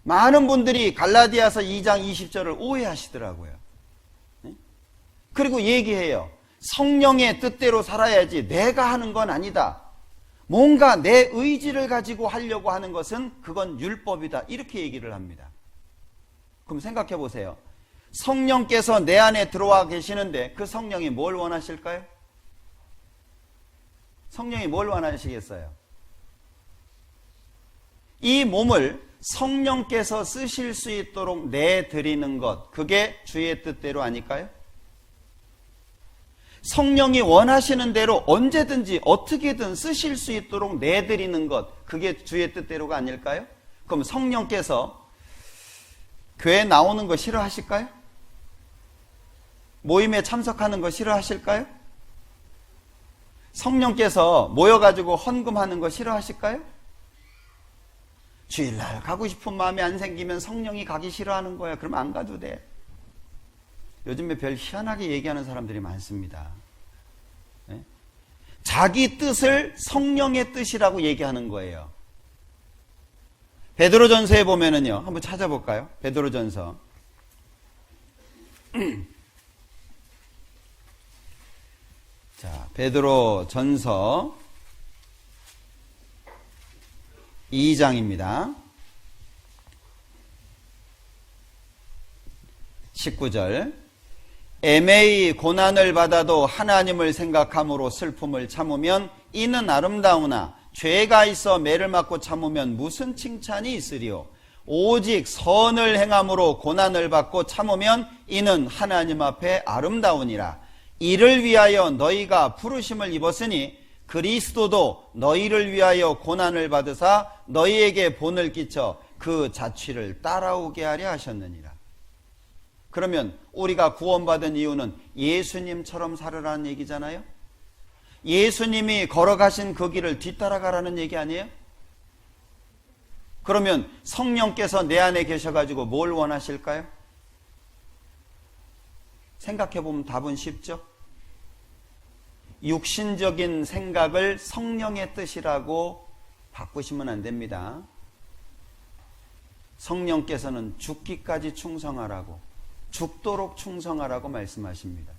많은 분들이 갈라디아서 2장 20절을 오해하시더라고요. 그리고 얘기해요. 성령의 뜻대로 살아야지 내가 하는 건 아니다. 뭔가 내 의지를 가지고 하려고 하는 것은 그건 율법이다. 이렇게 얘기를 합니다. 그럼 생각해 보세요. 성령께서 내 안에 들어와 계시는데 그 성령이 뭘 원하실까요? 성령이 뭘 원하시겠어요? 이 몸을 성령께서 쓰실 수 있도록 내드리는 것, 그게 주의 뜻대로 아닐까요? 성령이 원하시는 대로 언제든지 어떻게든 쓰실 수 있도록 내드리는 것, 그게 주의 뜻대로가 아닐까요? 그럼 성령께서 교회 나오는 거 싫어하실까요? 모임에 참석하는 거 싫어하실까요? 성령께서 모여가지고 헌금하는 거 싫어하실까요? 주일날 가고 싶은 마음이 안 생기면 성령이 가기 싫어하는 거야. 그러면 안 가도 돼. 요즘에 별 희한하게 얘기하는 사람들이 많습니다. 네? 자기 뜻을 성령의 뜻이라고 얘기하는 거예요. 베드로전서에 보면은요, 한번 찾아볼까요? 베드로전서. 자, 베드로전서 2장입니다. 19절 애매히 고난을 받아도 하나님을 생각함으로 슬픔을 참으면 이는 아름다우나 죄가 있어 매를 맞고 참으면 무슨 칭찬이 있으리요. 오직 선을 행함으로 고난을 받고 참으면 이는 하나님 앞에 아름다우니라. 이를 위하여 너희가 부르심을 입었으니 그리스도도 너희를 위하여 고난을 받으사 너희에게 본을 끼쳐 그 자취를 따라오게 하려 하셨느니라. 그러면 우리가 구원받은 이유는 예수님처럼 살으라는 얘기잖아요. 예수님이 걸어가신 그 길을 뒤따라가라는 얘기 아니에요? 그러면 성령께서 내 안에 계셔가지고 뭘 원하실까요? 생각해보면 답은 쉽죠? 육신적인 생각을 성령의 뜻이라고 바꾸시면 안 됩니다. 성령께서는 죽기까지 충성하라고, 죽도록 충성하라고 말씀하십니다.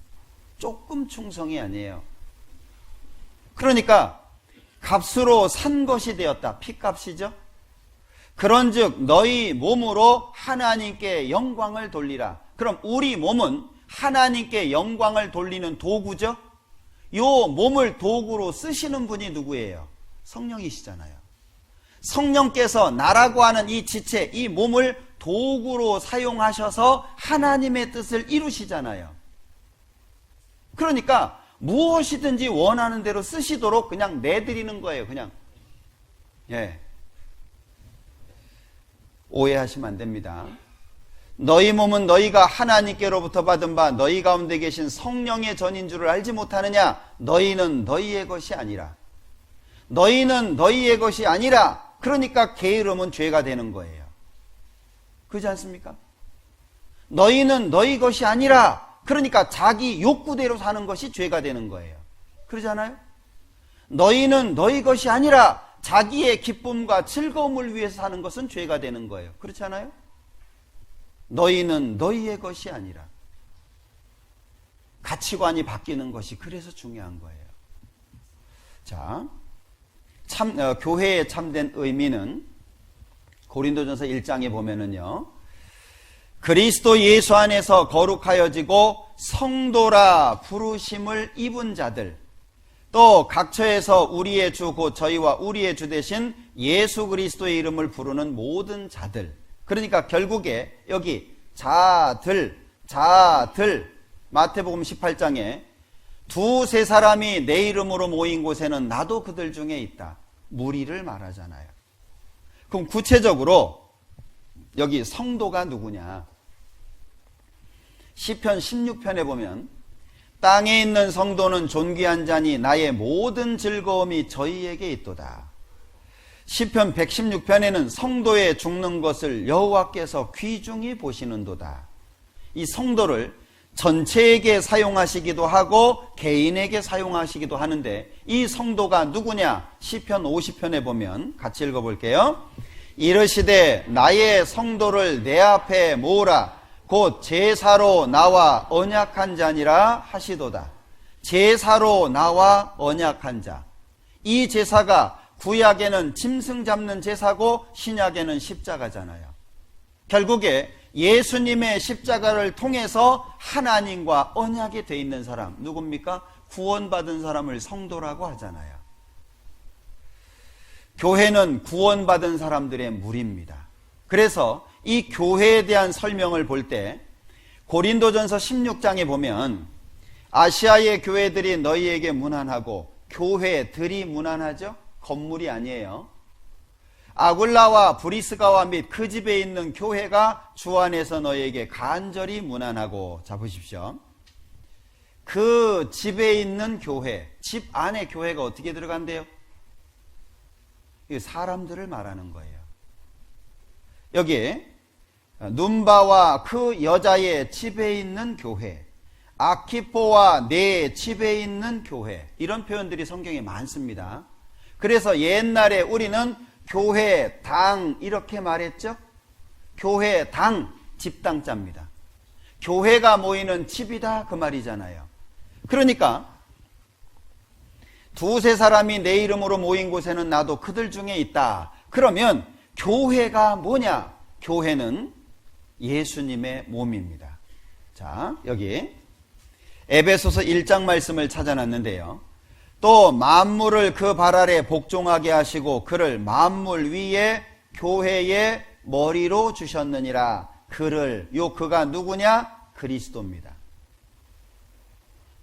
조금 충성이 아니에요. 그러니까 값으로 산 것이 되었다. 피값이죠. 그런즉 너희 몸으로 하나님께 영광을 돌리라. 그럼 우리 몸은 하나님께 영광을 돌리는 도구죠. 요 몸을 도구로 쓰시는 분이 누구예요? 성령이시잖아요. 성령께서 나라고 하는 이 지체, 이 몸을 도구로 사용하셔서 하나님의 뜻을 이루시잖아요. 그러니까 무엇이든지 원하는 대로 쓰시도록 그냥 내드리는 거예요. 그냥. 예. 오해하시면 안 됩니다. 너희 몸은 너희가 하나님께로부터 받은 바 너희 가운데 계신 성령의 전인 줄을 알지 못하느냐? 너희는 너희의 것이 아니라. 너희는 너희의 것이 아니라. 그러니까 게으름은 죄가 되는 거예요. 그렇지 않습니까? 너희는 너희 것이 아니라. 그러니까 자기 욕구대로 사는 것이 죄가 되는 거예요. 그러잖아요? 너희는 너희 것이 아니라 자기의 기쁨과 즐거움을 위해서 사는 것은 죄가 되는 거예요. 그렇지 않아요? 너희는 너희의 것이 아니라. 가치관이 바뀌는 것이 그래서 중요한 거예요. 자, 교회의 참된 의미는 고린도전서 1장에 보면은요, 그리스도 예수 안에서 거룩하여지고 성도라 부르심을 입은 자들, 또 각처에서 우리의 주 곧 저희와 우리의 주 되신 예수 그리스도의 이름을 부르는 모든 자들. 그러니까 결국에 여기 자들 마태복음 18장에 두세 사람이 내 이름으로 모인 곳에는 나도 그들 중에 있다. 무리를 말하잖아요. 그럼 구체적으로 여기 성도가 누구냐? 시편 16편에 보면 땅에 있는 성도는 존귀한 자니 나의 모든 즐거움이 저희에게 있도다. 시편 116편에는 성도의 죽는 것을 여호와께서 귀중히 보시는도다. 이 성도를 전체에게 사용하시기도 하고 개인에게 사용하시기도 하는데 이 성도가 누구냐? 시편 50편에 보면 같이 읽어볼게요. 이르시되 나의 성도를 내 앞에 모으라. 곧 제사로 나와 언약한 자니라 하시도다. 제사로 나와 언약한 자. 이 제사가 구약에는 짐승 잡는 제사고 신약에는 십자가잖아요. 결국에 예수님의 십자가를 통해서 하나님과 언약이 돼 있는 사람 누굽니까? 구원받은 사람을 성도라고 하잖아요. 교회는 구원받은 사람들의 무리입니다. 그래서 이 교회에 대한 설명을 볼 때 고린도전서 16장에 보면 아시아의 교회들이 너희에게 문안하고, 교회들이 문안하죠? 건물이 아니에요. 아굴라와 브리스가와 및 그 집에 있는 교회가 주 안에서 너희에게 간절히 문안하고. 자, 보십시오. 그 집에 있는 교회, 집 안에 교회가 어떻게 들어간대요? 사람들을 말하는 거예요. 여기 눈바와 그 여자의 집에 있는 교회, 아키포와 내 집에 있는 교회, 이런 표현들이 성경에 많습니다. 그래서 옛날에 우리는 교회당 이렇게 말했죠. 교회당, 집당자입니다. 교회가 모이는 집이다 그 말이잖아요. 그러니까 두세 사람이 내 이름으로 모인 곳에는 나도 그들 중에 있다. 그러면 교회가 뭐냐? 교회는 예수님의 몸입니다. 자, 여기 에베소서 1장 말씀을 찾아놨는데요. 또 만물을 그 발 아래 복종하게 하시고 그를 만물 위에 교회의 머리로 주셨느니라. 그가 누구냐? 그리스도입니다.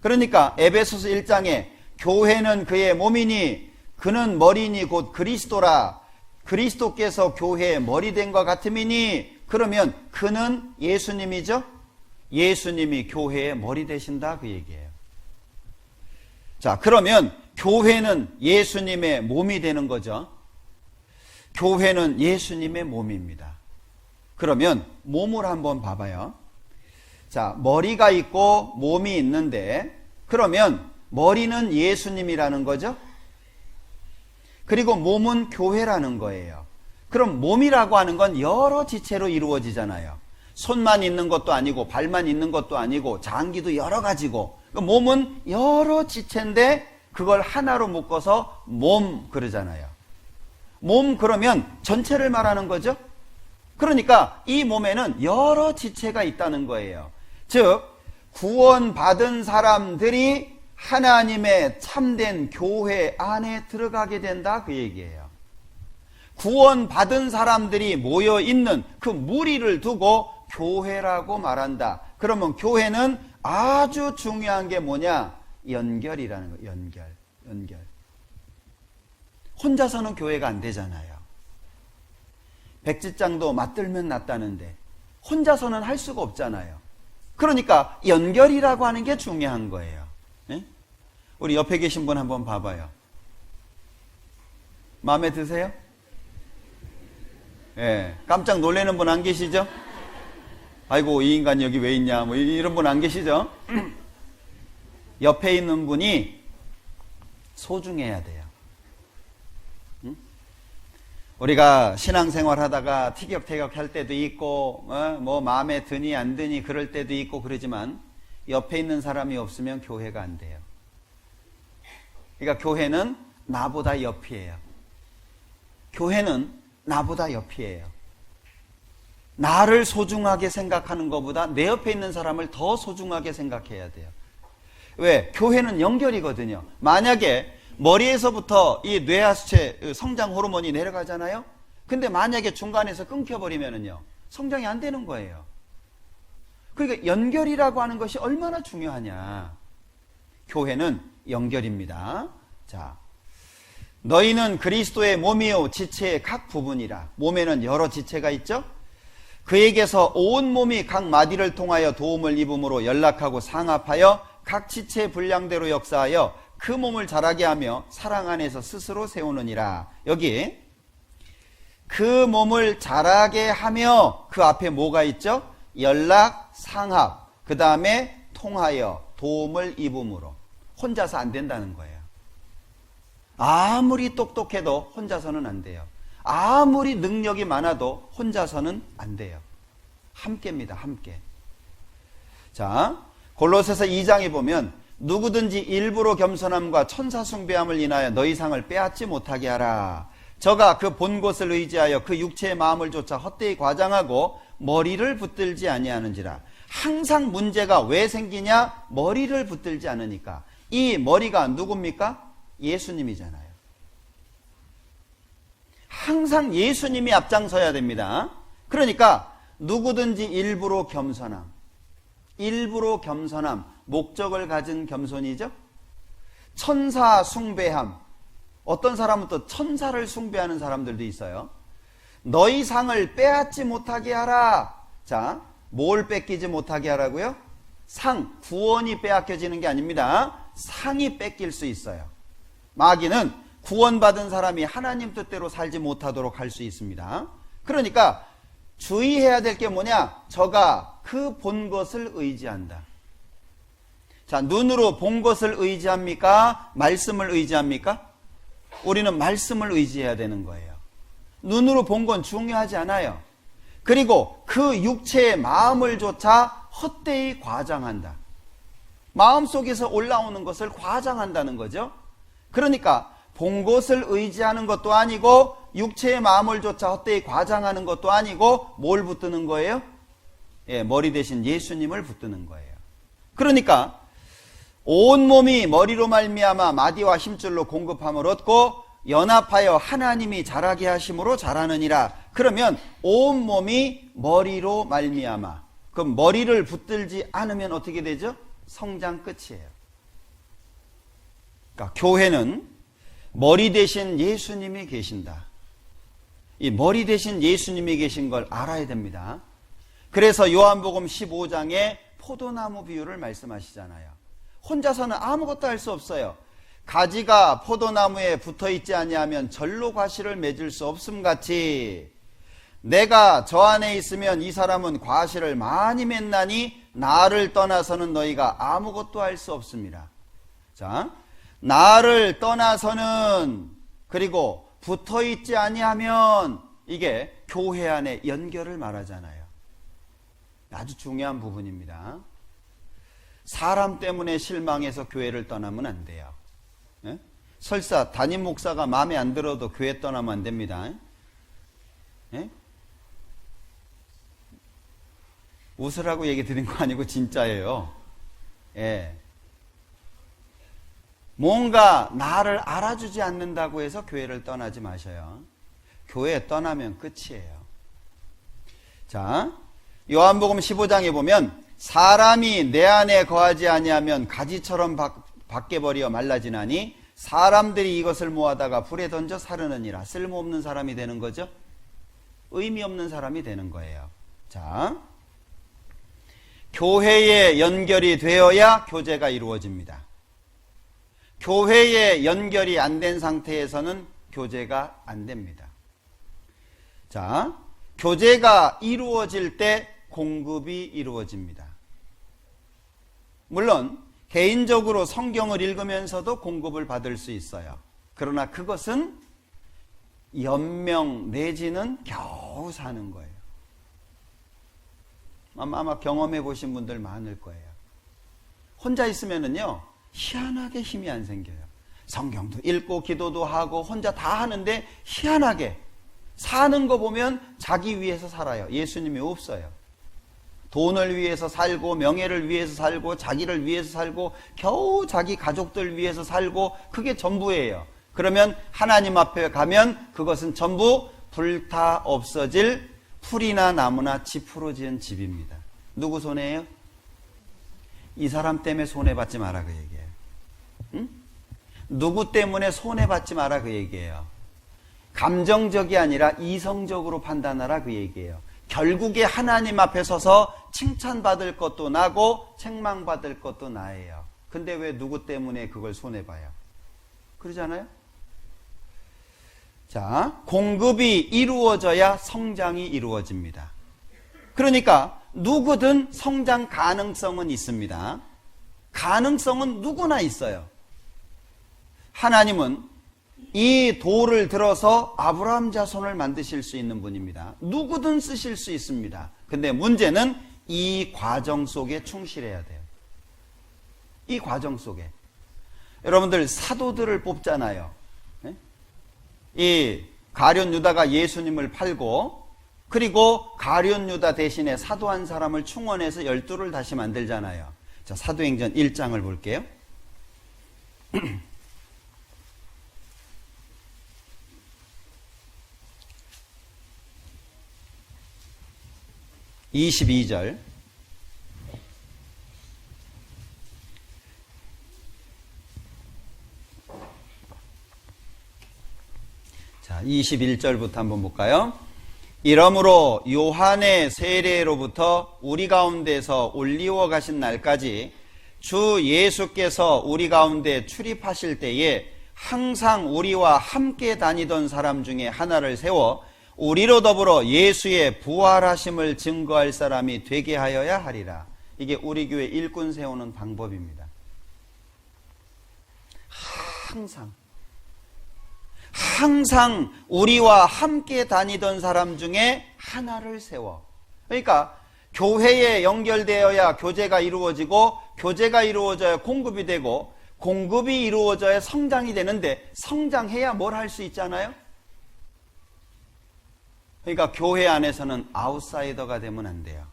그러니까 에베소서 1장에 교회는 그의 몸이니 그는 머리니 곧 그리스도라. 그리스도께서 교회의 머리 된 것 같음이니, 그러면 그는 예수님이죠? 예수님이 교회의 머리 되신다, 그 얘기예요. 자, 그러면 교회는 예수님의 몸이 되는 거죠. 교회는 예수님의 몸입니다. 그러면 몸을 한번 봐봐요. 자, 머리가 있고 몸이 있는데, 그러면 머리는 예수님이라는 거죠. 그리고 몸은 교회라는 거예요. 그럼 몸이라고 하는 건 여러 지체로 이루어지잖아요. 손만 있는 것도 아니고 발만 있는 것도 아니고 장기도 여러 가지고, 몸은 여러 지체인데 그걸 하나로 묶어서 몸 그러잖아요. 몸 그러면 전체를 말하는 거죠. 그러니까 이 몸에는 여러 지체가 있다는 거예요. 즉 구원받은 사람들이 하나님의 참된 교회 안에 들어가게 된다, 그 얘기예요. 구원받은 사람들이 모여있는 그 무리를 두고 교회라고 말한다. 그러면 교회는 아주 중요한 게 뭐냐? 연결이라는 거예요. 연결. 혼자서는 교회가 안 되잖아요. 백지장도 맞들면 낫다는데 혼자서는 할 수가 없잖아요. 그러니까 연결이라고 하는 게 중요한 거예요. 네? 우리 옆에 계신 분 한번 봐봐요. 마음에 드세요? 예, 깜짝 놀라는 분 안 계시죠? 아이고, 이 인간 여기 왜 있냐, 뭐 이런 분 안 계시죠? 옆에 있는 분이 소중해야 돼요. 응? 우리가 신앙생활 하다가 티격태격 할 때도 있고, 뭐 마음에 드니 안 드니 그럴 때도 있고 그러지만 옆에 있는 사람이 없으면 교회가 안 돼요. 그러니까 교회는 나보다 옆이에요. 교회는 나보다 옆이에요. 나를 소중하게 생각하는 것보다 내 옆에 있는 사람을 더 소중하게 생각해야 돼요. 왜? 교회는 연결이거든요. 만약에 머리에서부터 이 뇌하수체 성장 호르몬이 내려가잖아요. 근데 만약에 중간에서 끊겨버리면은요, 성장이 안 되는 거예요. 그러니까 연결이라고 하는 것이 얼마나 중요하냐. 교회는 연결입니다. 자, 너희는 그리스도의 몸이요 지체의 각 부분이라. 몸에는 여러 지체가 있죠. 그에게서 온 몸이 각 마디를 통하여 도움을 입음으로 연락하고 상합하여 각 지체의 분량대로 역사하여 그 몸을 자라게 하며 사랑 안에서 스스로 세우느니라. 여기 그 몸을 자라게 하며, 그 앞에 뭐가 있죠? 연락, 상합, 그 다음에 통하여 도움을 입음으로. 혼자서 안 된다는 거예요. 아무리 똑똑해도 혼자서는 안 돼요. 아무리 능력이 많아도 혼자서는 안 돼요. 함께입니다. 함께. 자, 골로새서 2장에 보면 누구든지 일부러 겸손함과 천사 숭배함을 인하여 너희 상을 빼앗지 못하게 하라. 저가 그 본 것을 의지하여 그 육체의 마음을 쫓아 헛되이 과장하고 머리를 붙들지 아니하는지라. 항상 문제가 왜 생기냐? 머리를 붙들지 않으니까. 이 머리가 누굽니까? 예수님이잖아요. 항상 예수님이 앞장서야 됩니다. 그러니까 누구든지 일부러 겸손함, 목적을 가진 겸손이죠. 천사 숭배함, 어떤 사람은 또 천사를 숭배하는 사람들도 있어요. 너희 상을 빼앗지 못하게 하라. 자, 뭘 뺏기지 못하게 하라고요? 상, 구원이 빼앗겨지는 게 아닙니다. 상이 뺏길 수 있어요. 마귀는 구원받은 사람이 하나님 뜻대로 살지 못하도록 할 수 있습니다. 그러니까 주의해야 될 게 뭐냐? 저가 그 본 것을 의지한다. 자, 눈으로 본 것을 의지합니까? 말씀을 의지합니까? 우리는 말씀을 의지해야 되는 거예요. 눈으로 본 건 중요하지 않아요. 그리고 그 육체의 마음을 조차 헛되이 과장한다. 마음속에서 올라오는 것을 과장한다는 거죠. 그러니까 본 것을 의지하는 것도 아니고 육체의 마음을 조차 헛되이 과장하는 것도 아니고 뭘 붙드는 거예요? 머리 대신 예수님을 붙드는 거예요. 그러니까 온몸이 머리로 말미암아 마디와 힘줄로 공급함을 얻고 연합하여 하나님이 자라게 하심으로 자라느니라. 그러면 온몸이 머리로 말미암아. 그럼 머리를 붙들지 않으면 어떻게 되죠? 성장 끝이에요. 그러니까 교회는 머리 대신 예수님이 계신다. 이 머리 대신 예수님이 계신 걸 알아야 됩니다. 그래서 요한복음 15장에 포도나무 비유를 말씀하시잖아요. 혼자서는 아무것도 할 수 없어요. 가지가 포도나무에 붙어있지 아니하면 절로 과실을 맺을 수 없음같이 내가 저 안에 있으면 이 사람은 과실을 많이 맺나니 나를 떠나서는 너희가 아무것도 할 수 없습니다. 자, 나를 떠나서는 그리고 붙어있지 아니하면 이게 교회 안의 연결을 말하잖아요. 아주 중요한 부분입니다. 사람 때문에 실망해서 교회를 떠나면 안 돼요. 예? 설사 담임 목사가 마음에 안 들어도 교회 떠나면 안 됩니다. 예? 웃으라고 얘기 드린 거 아니고 진짜예요. 예. 뭔가 나를 알아주지 않는다고 해서 교회를 떠나지 마셔요. 교회 떠나면 끝이에요. 자, 요한복음 15장에 보면 사람이 내 안에 거하지 아니하면 가지처럼 밖에 말라지나니 사람들이 이것을 모아다가 불에 던져 사르느니라. 쓸모없는 사람이 되는 거죠. 의미 없는 사람이 되는 거예요. 자, 교회에 연결이 되어야 교제가 이루어집니다. 교회에 연결이 안 된 상태에서는 교제가 안 됩니다. 자, 교제가 이루어질 때 공급이 이루어집니다. 물론 개인적으로 성경을 읽으면서도 공급을 받을 수 있어요. 그러나 그것은 연명 내지는 겨우 사는 거예요. 아마 경험해 보신 분들 많을 거예요. 혼자 있으면은요, 희한하게 힘이 안 생겨요. 성경도 읽고 기도도 하고 혼자 다 하는데 희한하게 사는 거 보면 자기 위해서 살아요. 예수님이 없어요. 돈을 위해서 살고 명예를 위해서 살고 자기를 위해서 살고 겨우 자기 가족들 위해서 살고 그게 전부예요. 그러면 하나님 앞에 가면 그것은 전부 불타 없어질 풀이나 나무나 지푸로 지은 집입니다. 누구 손해예요? 이 사람 때문에 손해받지 마라 그 얘기예요. 응? 누구 때문에 손해받지 마라 그 얘기예요. 감정적이 아니라 이성적으로 판단하라 그 얘기예요. 결국에 하나님 앞에 서서 칭찬받을 것도 나고 책망받을 것도 나예요. 근데 왜 누구 때문에 그걸 손해봐요? 그러잖아요? 자, 공급이 이루어져야 성장이 이루어집니다. 그러니까 누구든 성장 가능성은 있습니다. 가능성은 누구나 있어요. 하나님은 이 돌을 들어서 아브라함 자손을 만드실 수 있는 분입니다. 누구든 쓰실 수 있습니다. 근데 문제는 이 과정 속에 충실해야 돼요. 이 과정 속에. 여러분들 사도들을 뽑잖아요. 네? 이 가룟 유다가 예수님을 팔고 그리고 가룟 유다 대신에 사도 한 사람을 충원해서 12를 다시 만들잖아요. 자, 사도행전 1장을 볼게요. 22절. 자, 21절부터 한번 볼까요? 이러므로 요한의 세례로부터 우리 가운데서 올리워 가신 날까지 주 예수께서 우리 가운데 출입하실 때에 항상 우리와 함께 다니던 사람 중에 하나를 세워 우리로 더불어 예수의 부활하심을 증거할 사람이 되게 하여야 하리라. 이게 우리 교회 일꾼 세우는 방법입니다. 항상 우리와 함께 다니던 사람 중에 하나를 세워. 그러니까 교회에 연결되어야 교제가 이루어지고 교제가 이루어져야 공급이 되고 공급이 이루어져야 성장이 되는데 성장해야 뭘 할 수 있잖아요? 그러니까 교회 안에서는 아웃사이더가 되면 안 돼요.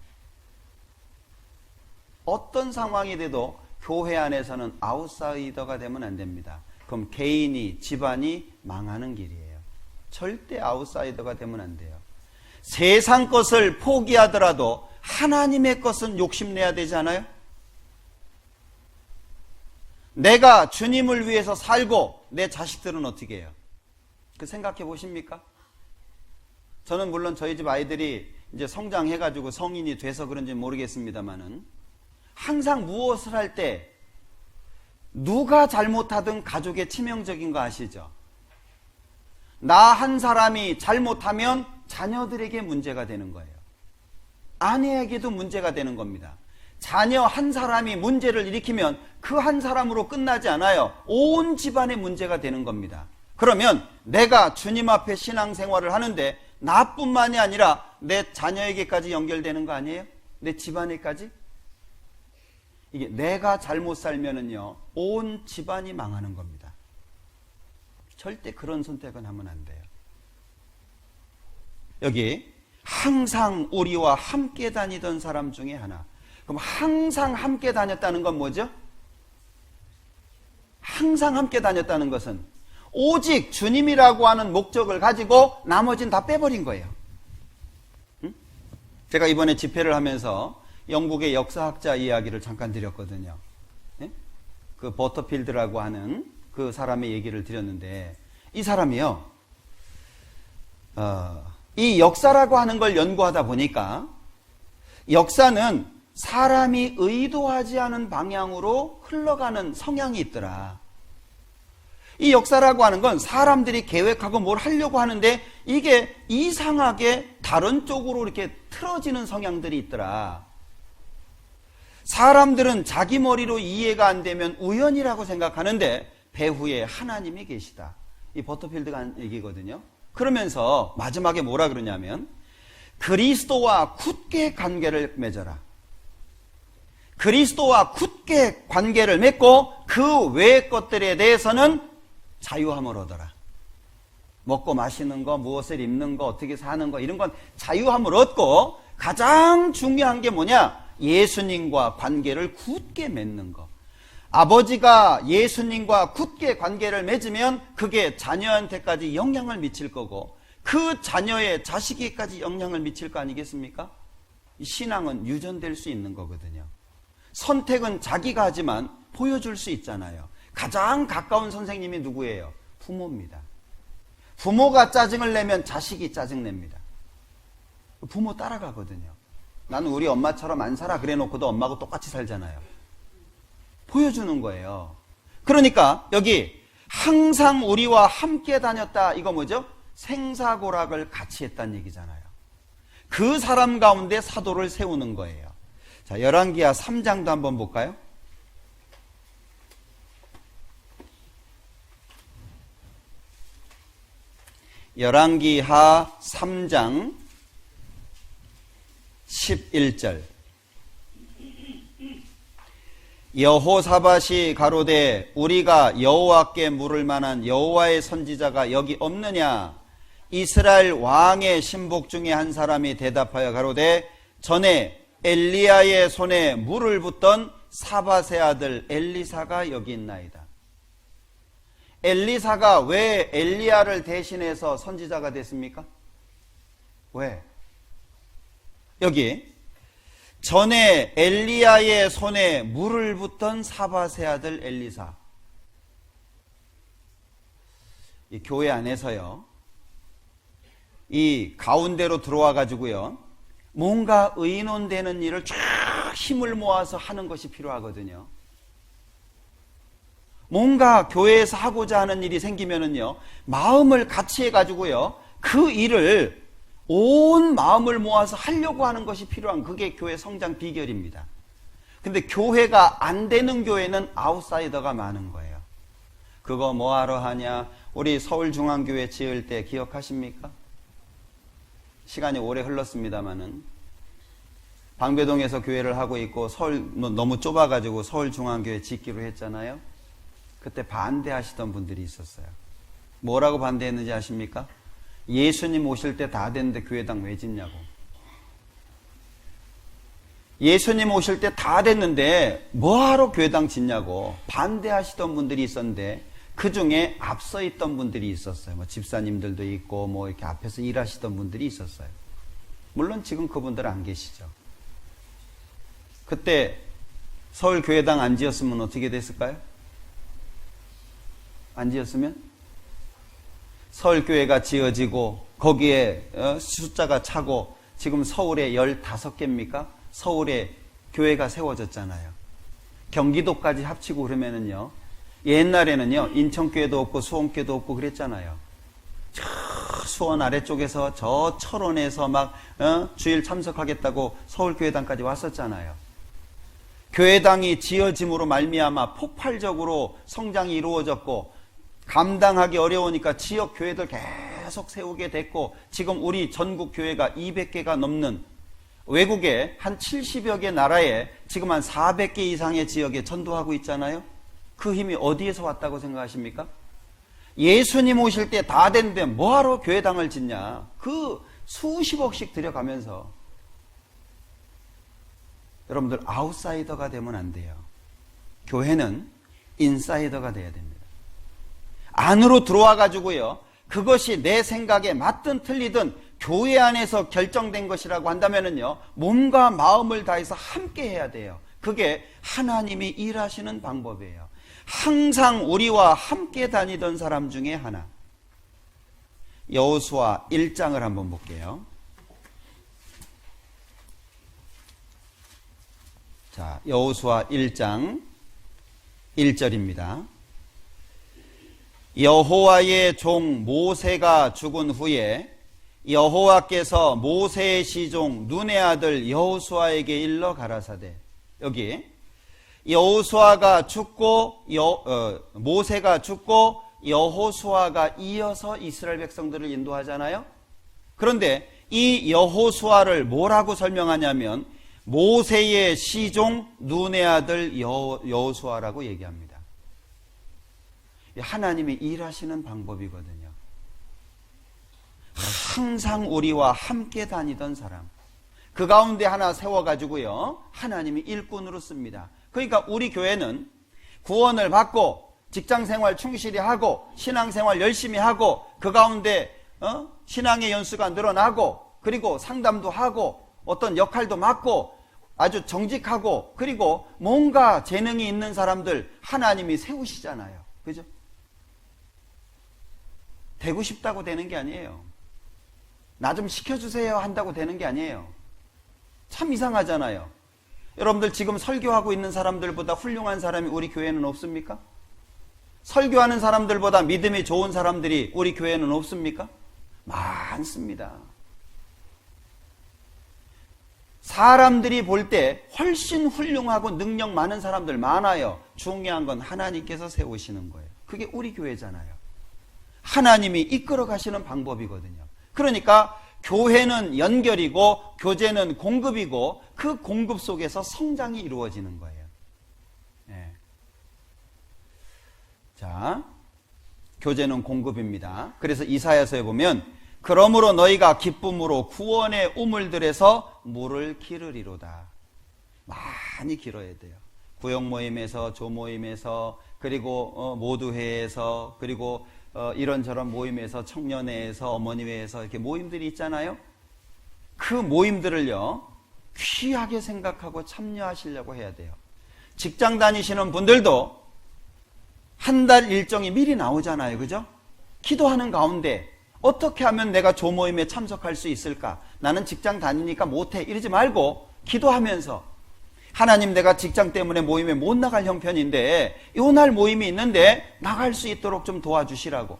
어떤 상황이 돼도 교회 안에서는 아웃사이더가 되면 안 됩니다. 그럼 개인이, 집안이 망하는 길이에요. 절대 아웃사이더가 되면 안 돼요. 세상 것을 포기하더라도 하나님의 것은 욕심내야 되지 않아요? 내가 주님을 위해서 살고 내 자식들은 어떻게 해요? 그 생각해 보십니까? 저는 물론 저희 집 아이들이 이제 성장해가지고 성인이 돼서 그런지 모르겠습니다만은 항상 무엇을 할 때 누가 잘못하든 가족에 치명적인 거 아시죠? 나 한 사람이 잘못하면 자녀들에게 문제가 되는 거예요. 아내에게도 문제가 되는 겁니다. 자녀 한 사람이 문제를 일으키면 그 한 사람으로 끝나지 않아요. 온 집안에 문제가 되는 겁니다. 그러면 내가 주님 앞에 신앙생활을 하는데 나뿐만이 아니라 내 자녀에게까지 연결되는 거 아니에요? 내 집안에까지? 이게 내가 잘못 살면은요, 온 집안이 망하는 겁니다. 절대 그런 선택은 하면 안 돼요. 여기 항상 우리와 함께 다니던 사람 중에 하나. 그럼 항상 함께 다녔다는 건 뭐죠? 항상 함께 다녔다는 것은 오직 주님이라고 하는 목적을 가지고 나머지는 다 빼버린 거예요. 응? 제가 이번에 집회를 하면서 영국의 역사학자 이야기를 잠깐 드렸거든요. 네? 그 버터필드라고 하는 그 사람의 얘기를 드렸는데 이 사람이요. 이 역사라고 하는 걸 연구하다 보니까 역사는 사람이 의도하지 않은 방향으로 흘러가는 성향이 있더라. 이 역사라고 하는 건 사람들이 계획하고 뭘 하려고 하는데 이게 이상하게 다른 쪽으로 이렇게 틀어지는 성향들이 있더라. 사람들은 자기 머리로 이해가 안 되면 우연이라고 생각하는데 배후에 하나님이 계시다. 이 버터필드가 한 얘기거든요. 그러면서 마지막에 뭐라 그러냐면 그리스도와 굳게 관계를 맺어라. 그리스도와 굳게 관계를 맺고 그 외의 것들에 대해서는 자유함을 얻어라. 먹고 마시는 거, 무엇을 입는 거, 어떻게 사는 거 이런 건 자유함을 얻고 가장 중요한 게 뭐냐? 예수님과 관계를 굳게 맺는 거. 아버지가 예수님과 굳게 관계를 맺으면 그게 자녀한테까지 영향을 미칠 거고 그 자녀의 자식에게까지 영향을 미칠 거 아니겠습니까? 신앙은 유전될 수 있는 거거든요. 선택은 자기가 하지만 보여줄 수 있잖아요. 가장 가까운 선생님이 누구예요? 부모입니다. 부모가 짜증을 내면 자식이 짜증냅니다. 부모 따라가거든요. 나는 우리 엄마처럼 안 살아 그래 놓고도 엄마하고 똑같이 살잖아요. 보여주는 거예요. 그러니까 여기 항상 우리와 함께 다녔다 이거 뭐죠? 생사고락을 같이 했다는 얘기잖아요. 그 사람 가운데 사도를 세우는 거예요. 자, 열왕기하 3장도 한번 볼까요? 열왕기하 3장 11절 여호사밧이 가로되 우리가 여호와께 물을 만한 여호와의 선지자가 여기 없느냐? 이스라엘 왕의 신복 중에 한 사람이 대답하여 가로되 전에 엘리야의 손에 물을 붓던 사밧의 아들 엘리사가 여기 있나이다. 엘리사가 왜 엘리야를 대신해서 선지자가 됐습니까? 왜? 여기 전에 엘리야의 손에 물을 붓던 사밧의 아들 엘리사. 이 교회 안에서요, 이 가운데로 들어와 가지고요, 뭔가 의논되는 일을 쫙 힘을 모아서 하는 것이 필요하거든요. 뭔가 교회에서 하고자 하는 일이 생기면은요, 마음을 같이 해가지고요, 그 일을 온 마음을 모아서 하려고 하는 것이 필요한 그게 교회 성장 비결입니다. 근데 교회가 안 되는 교회는 아웃사이더가 많은 거예요. 그거 뭐하러 하냐? 우리 서울중앙교회 지을 때 기억하십니까? 시간이 오래 흘렀습니다마는 방배동에서 교회를 하고 있고 서울 너무 좁아가지고 서울중앙교회 짓기로 했잖아요. 그때 반대하시던 분들이 있었어요. 뭐라고 반대했는지 아십니까? 예수님 오실 때 다 됐는데 교회당 왜 짓냐고. 예수님 오실 때 다 됐는데 뭐하러 교회당 짓냐고 반대하시던 분들이 있었는데 그 중에 앞서 있던 분들이 있었어요. 뭐 집사님들도 있고 뭐 이렇게 앞에서 일하시던 분들이 있었어요. 물론 지금 그분들은 안 계시죠. 그때 서울 교회당 안 지었으면 어떻게 됐을까요? 안 지었으면 서울 교회가 지어지고 거기에 숫자가 차고 지금 서울에 15개입니까? 서울에 교회가 세워졌잖아요. 경기도까지 합치고 그러면은요. 옛날에는요. 인천교회도 없고 수원교회도 없고 그랬잖아요. 저 수원 아래쪽에서 저 철원에서 막 주일 참석하겠다고 서울교회당까지 왔었잖아요. 교회당이 지어짐으로 말미암아 폭발적으로 성장이 이루어졌고 감당하기 어려우니까 지역 교회들 계속 세우게 됐고 지금 우리 전국 교회가 200개가 넘는 외국에 한 70여 개 나라에 지금 한 400개 이상의 지역에 전도하고 있잖아요. 그 힘이 어디에서 왔다고 생각하십니까? 예수님 오실 때 다 됐는데 뭐하러 교회당을 짓냐. 그 수십억씩 들여가면서 여러분들 아웃사이더가 되면 안 돼요. 교회는 인사이더가 돼야 됩니다. 안으로 들어와 가지고요. 그것이 내 생각에 맞든 틀리든 교회 안에서 결정된 것이라고 한다면은요. 몸과 마음을 다해서 함께 해야 돼요. 그게 하나님이 일하시는 방법이에요. 항상 우리와 함께 다니던 사람 중에 하나. 여호수아 1장을 한번 볼게요. 자, 여호수아 1장 1절입니다. 여호와의 종 모세가 죽은 후에 여호와께서 모세의 시종 눈의 아들 여호수아에게 일러 가라사대. 여기 여호수아가 죽고 모세가 죽고 여호수아가 이어서 이스라엘 백성들을 인도하잖아요. 그런데 이 여호수아를 뭐라고 설명하냐면 모세의 시종 눈의 아들 여호수아라고 얘기합니다. 하나님이 일하시는 방법이거든요. 항상 우리와 함께 다니던 사람, 그 가운데 하나 세워가지고요 하나님이 일꾼으로 씁니다. 그러니까 우리 교회는 구원을 받고 직장생활 충실히 하고 신앙생활 열심히 하고 그 가운데 신앙의 연수가 늘어나고 그리고 상담도 하고 어떤 역할도 맡고 아주 정직하고 그리고 뭔가 재능이 있는 사람들 하나님이 세우시잖아요. 그죠? 되고 싶다고 되는 게 아니에요. 나 좀 시켜주세요 한다고 되는 게 아니에요. 참 이상하잖아요. 여러분들 지금 설교하고 있는 사람들보다 훌륭한 사람이 우리 교회는 없습니까? 설교하는 사람들보다 믿음이 좋은 사람들이 우리 교회는 없습니까? 많습니다. 사람들이 볼 때 훨씬 훌륭하고 능력 많은 사람들 많아요. 중요한 건 하나님께서 세우시는 거예요. 그게 우리 교회잖아요. 하나님이 이끌어 가시는 방법이거든요. 그러니까 교회는 연결이고 교제는 공급이고 그 공급 속에서 성장이 이루어지는 거예요. 네. 자, 교제는 공급입니다. 그래서 이사야서에 보면 그러므로 너희가 기쁨으로 구원의 우물들에서 물을 기르리로다. 많이 길어야 돼요. 구역 모임에서 조모임에서 그리고 모두회에서 그리고 이런저런 모임에서 청년회에서 어머니회에서 이렇게 모임들이 있잖아요. 그 모임들을요 귀하게 생각하고 참여하시려고 해야 돼요. 직장 다니시는 분들도 한 달 일정이 미리 나오잖아요. 그죠? 기도하는 가운데 어떻게 하면 내가 조모임에 참석할 수 있을까? 나는 직장 다니니까 못해 이러지 말고 기도하면서 하나님 내가 직장 때문에 모임에 못 나갈 형편인데 이날 모임이 있는데 나갈 수 있도록 좀 도와주시라고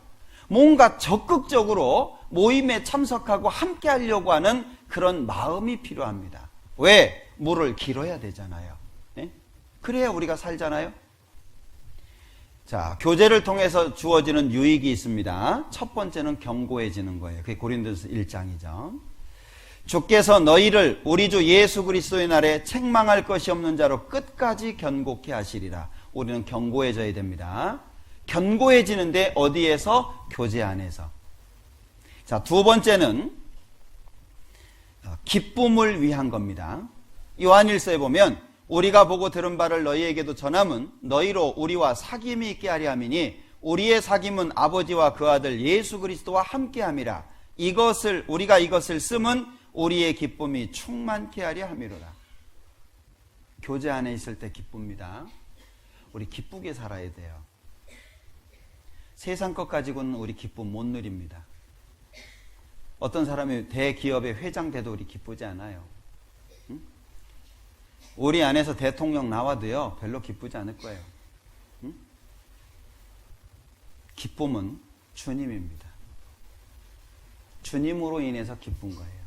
뭔가 적극적으로 모임에 참석하고 함께 하려고 하는 그런 마음이 필요합니다. 왜? 물을 길어야 되잖아요. 네? 그래야 우리가 살잖아요. 자, 교제를 통해서 주어지는 유익이 있습니다. 첫 번째는 견고해지는 거예요. 그게 고린도서 1장이죠. 주께서 너희를 우리 주 예수 그리스도의 날에 책망할 것이 없는 자로 끝까지 견고케 하시리라. 우리는 견고해져야 됩니다. 견고해지는데 어디에서? 교제 안에서. 자, 두 번째는 기쁨을 위한 겁니다. 요한일서에 보면 우리가 보고 들은 바를 너희에게도 전함은 너희로 우리와 사귐이 있게 하려 함이니 우리의 사귐은 아버지와 그 아들 예수 그리스도와 함께함이라. 우리가 이것을 쓰면 우리의 기쁨이 충만케 하려 함이로라. 교제 안에 있을 때 기쁩니다. 우리 기쁘게 살아야 돼요. 세상 것 가지고는 우리 기쁨 못 누립니다. 어떤 사람이 대기업의 회장 돼도 우리 기쁘지 않아요. 응? 우리 안에서 대통령 나와도요 별로 기쁘지 않을 거예요. 응? 기쁨은 주님입니다. 주님으로 인해서 기쁜 거예요.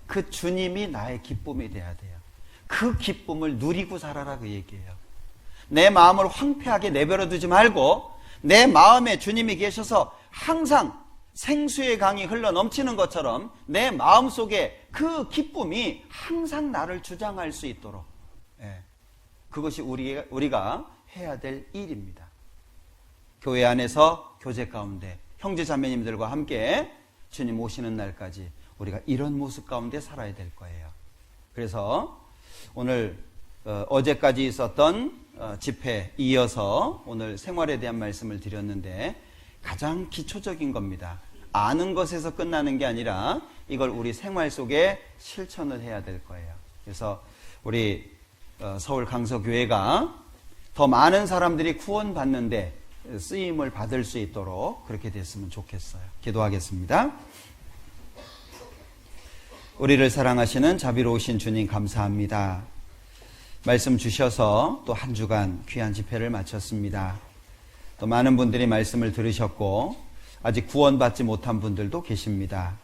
그 주님이 나의 기쁨이 돼야 돼요. 그 기쁨을 누리고 살아라 그 얘기예요. 내 마음을 황폐하게 내버려 두지 말고 내 마음에 주님이 계셔서 항상 생수의 강이 흘러 넘치는 것처럼 내 마음속에 그 기쁨이 항상 나를 주장할 수 있도록, 그것이 우리가 해야 될 일입니다. 교회 안에서 교제 가운데 형제 자매님들과 함께 주님 오시는 날까지 우리가 이런 모습 가운데 살아야 될 거예요. 그래서 오늘 어제까지 있었던 집회에 이어서 오늘 생활에 대한 말씀을 드렸는데 가장 기초적인 겁니다. 아는 것에서 끝나는 게 아니라 이걸 우리 생활 속에 실천을 해야 될 거예요. 그래서 우리 서울 강서교회가 더 많은 사람들이 구원받는데 쓰임을 받을 수 있도록 그렇게 됐으면 좋겠어요. 기도하겠습니다. 우리를 사랑하시는 자비로우신 주님 감사합니다. 말씀 주셔서 또 한 주간 귀한 집회를 마쳤습니다. 또 많은 분들이 말씀을 들으셨고 아직 구원받지 못한 분들도 계십니다.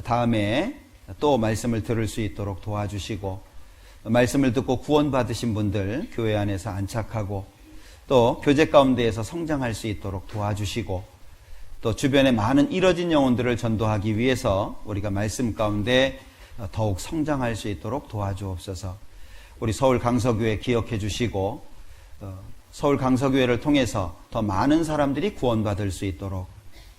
다음에 또 말씀을 들을 수 있도록 도와주시고 말씀을 듣고 구원받으신 분들 교회 안에서 안착하고 또 교제 가운데에서 성장할 수 있도록 도와주시고 또 주변에 많은 잃어진 영혼들을 전도하기 위해서 우리가 말씀 가운데 더욱 성장할 수 있도록 도와주옵소서. 우리 서울 강서교회 기억해 주시고 서울 강서교회를 통해서 더 많은 사람들이 구원받을 수 있도록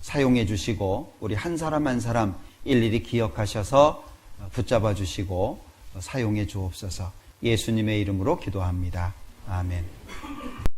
사용해 주시고 우리 한 사람 한 사람 일일이 기억하셔서 붙잡아 주시고 사용해 주옵소서. 예수님의 이름으로 기도합니다. 아멘.